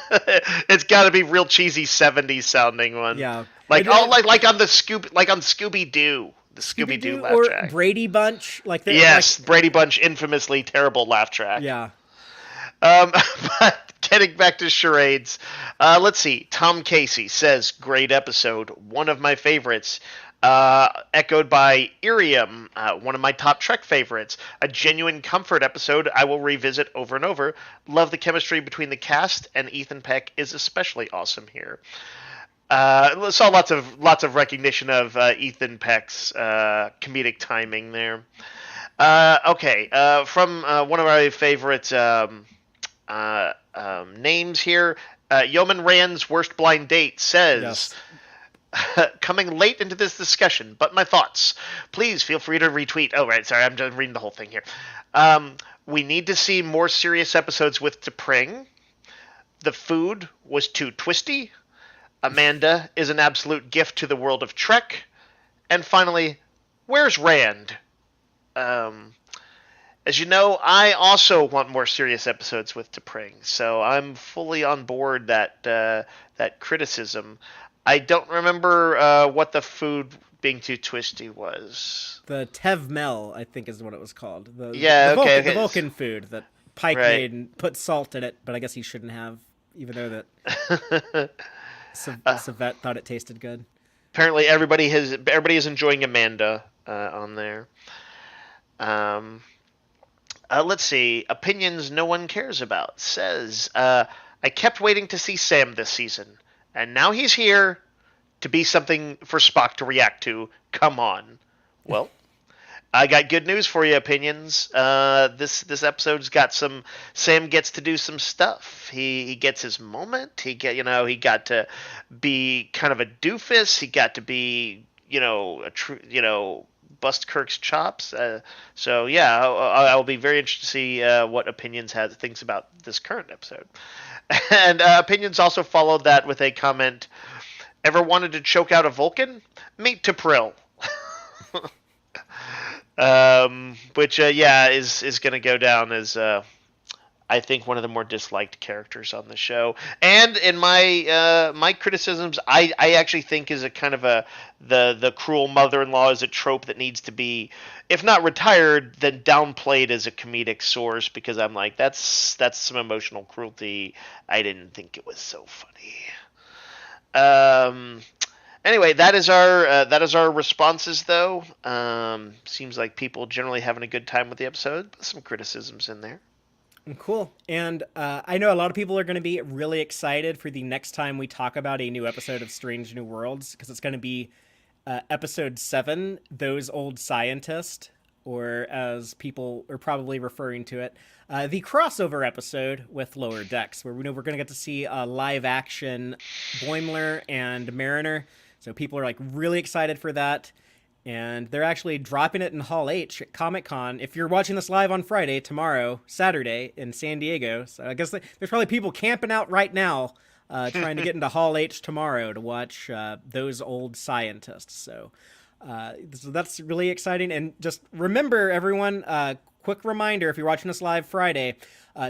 It's got to be real cheesy '70s sounding one. Yeah, like on the Scooby Doo, the Scooby Doo laugh or track. Brady Bunch, yes, Brady Bunch, infamously terrible laugh track. Yeah. But getting back to charades, let's see. Tom Casey says, "Great episode, one of my favorites." Echoed by Irium, one of my top Trek favorites. A genuine comfort episode I will revisit over and over. Love the chemistry between the cast, and Ethan Peck is especially awesome here. Saw lots of recognition of Ethan Peck's comedic timing there. Okay, from one of my favorite names here, Yeoman Rand's Worst Blind Date says... Yes. Coming late into this discussion, but my thoughts. Please feel free to retweet. Oh, right, sorry, I'm just reading the whole thing here. We need to see more serious episodes with T'Pring. The food was too twisty. Amanda is an absolute gift to the world of Trek. And finally, where's Rand? As you know, I also want more serious episodes with T'Pring, so I'm fully on board that criticism. I don't remember what the food being too twisty was. The Tevmel, I think, is what it was called. The Vulcan food that Pike made and put salt in it, but I guess he shouldn't have, even though that Savette thought it tasted good. Apparently, everybody is enjoying Amanda on there. Let's see. Opinions no one cares about says, I kept waiting to see Sam this season. And now he's here to be something for Spock to react to. Come on. Well, I got good news for you, Opinions. This episode's got some... Sam gets to do some stuff. He gets his moment. He got to be kind of a doofus. He got to be, bust Kirk's chops. So yeah, I'll be very interested to see what Opinions thinks about this current episode. And Opinions also followed that with a comment: "Ever wanted to choke out a Vulcan? Meet T'Pril." Which is going to go down as I think one of the more disliked characters on the show. And in my criticisms, I actually think is a kind of the cruel mother-in-law is a trope that needs to be, if not retired, then downplayed as a comedic source, because I'm like, that's some emotional cruelty. I didn't think it was so funny. Anyway, that is our responses, though. Seems like people generally having a good time with the episode. Some criticisms in there. Cool. And I know a lot of people are going to be really excited for the next time we talk about a new episode of Strange New Worlds, because it's going to be episode 7, Those Old Scientists. or as people are probably referring to it, the crossover episode with Lower Decks, where we know we're going to get to see a live action Boimler and Mariner. So people are like really excited for that. And they're actually dropping it in Hall H at Comic-Con. If you're watching this live on Friday, tomorrow, Saturday, in San Diego. So I guess there's probably people camping out right now trying to get into Hall H tomorrow to watch those old scientists. So that's really exciting. And just remember, everyone, quick reminder, if you're watching this live Friday,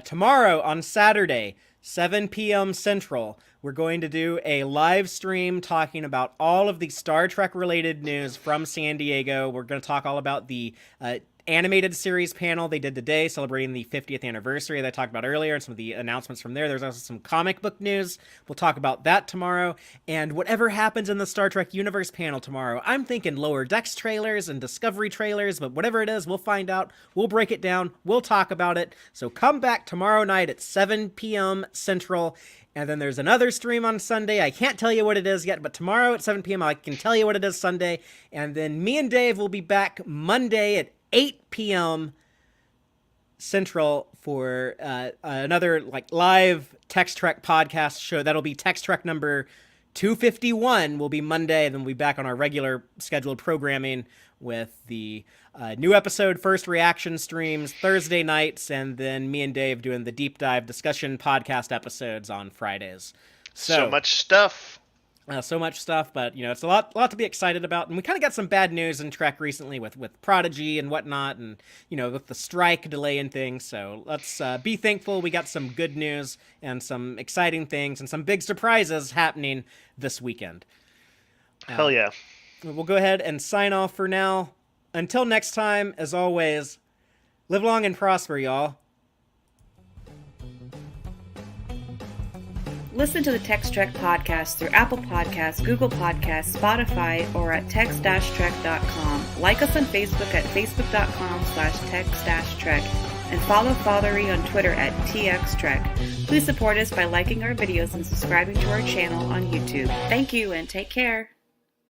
tomorrow on Saturday, 7 p.m. Central, we're going to do a live stream talking about all of the Star Trek related news from San Diego. We're going to talk all about the animated series panel they did today, celebrating the 50th anniversary that I talked about earlier, and some of the announcements from there. There's also some comic book news. We'll talk about that tomorrow. And whatever happens in the Star Trek Universe panel tomorrow, I'm thinking Lower Decks trailers and Discovery trailers, but whatever it is, we'll find out. We'll break it down. We'll talk about it. So come back tomorrow night at 7 p.m. Central. And then there's another stream on Sunday. I can't tell you what it is yet, but tomorrow at 7 p.m. I can tell you what it is Sunday. And then me and Dave will be back Monday at 8 p.m. Central for another like live Tex-Trek podcast show. That'll be Tex-Trek number 251 will be Monday. Then we'll be back on our regular scheduled programming with the new episode first reaction streams Thursday nights, and then me and Dave doing the deep dive discussion podcast episodes on Fridays. So much stuff. So much stuff, but it's a lot to be excited about. And we kind of got some bad news in Trek recently with Prodigy and whatnot, and with the strike delay and things. So let's be thankful we got some good news and some exciting things and some big surprises happening this weekend. Hell yeah. We'll go ahead and sign off for now. Until next time, as always, live long and prosper, y'all. Listen to the Tex-Trek podcast through Apple Podcasts, Google Podcasts, Spotify, or at tex-trek.com. Like us on Facebook at facebook.com/tex-trek. And follow Fathery on Twitter at TXTrek. Please support us by liking our videos and subscribing to our channel on YouTube. Thank you and take care.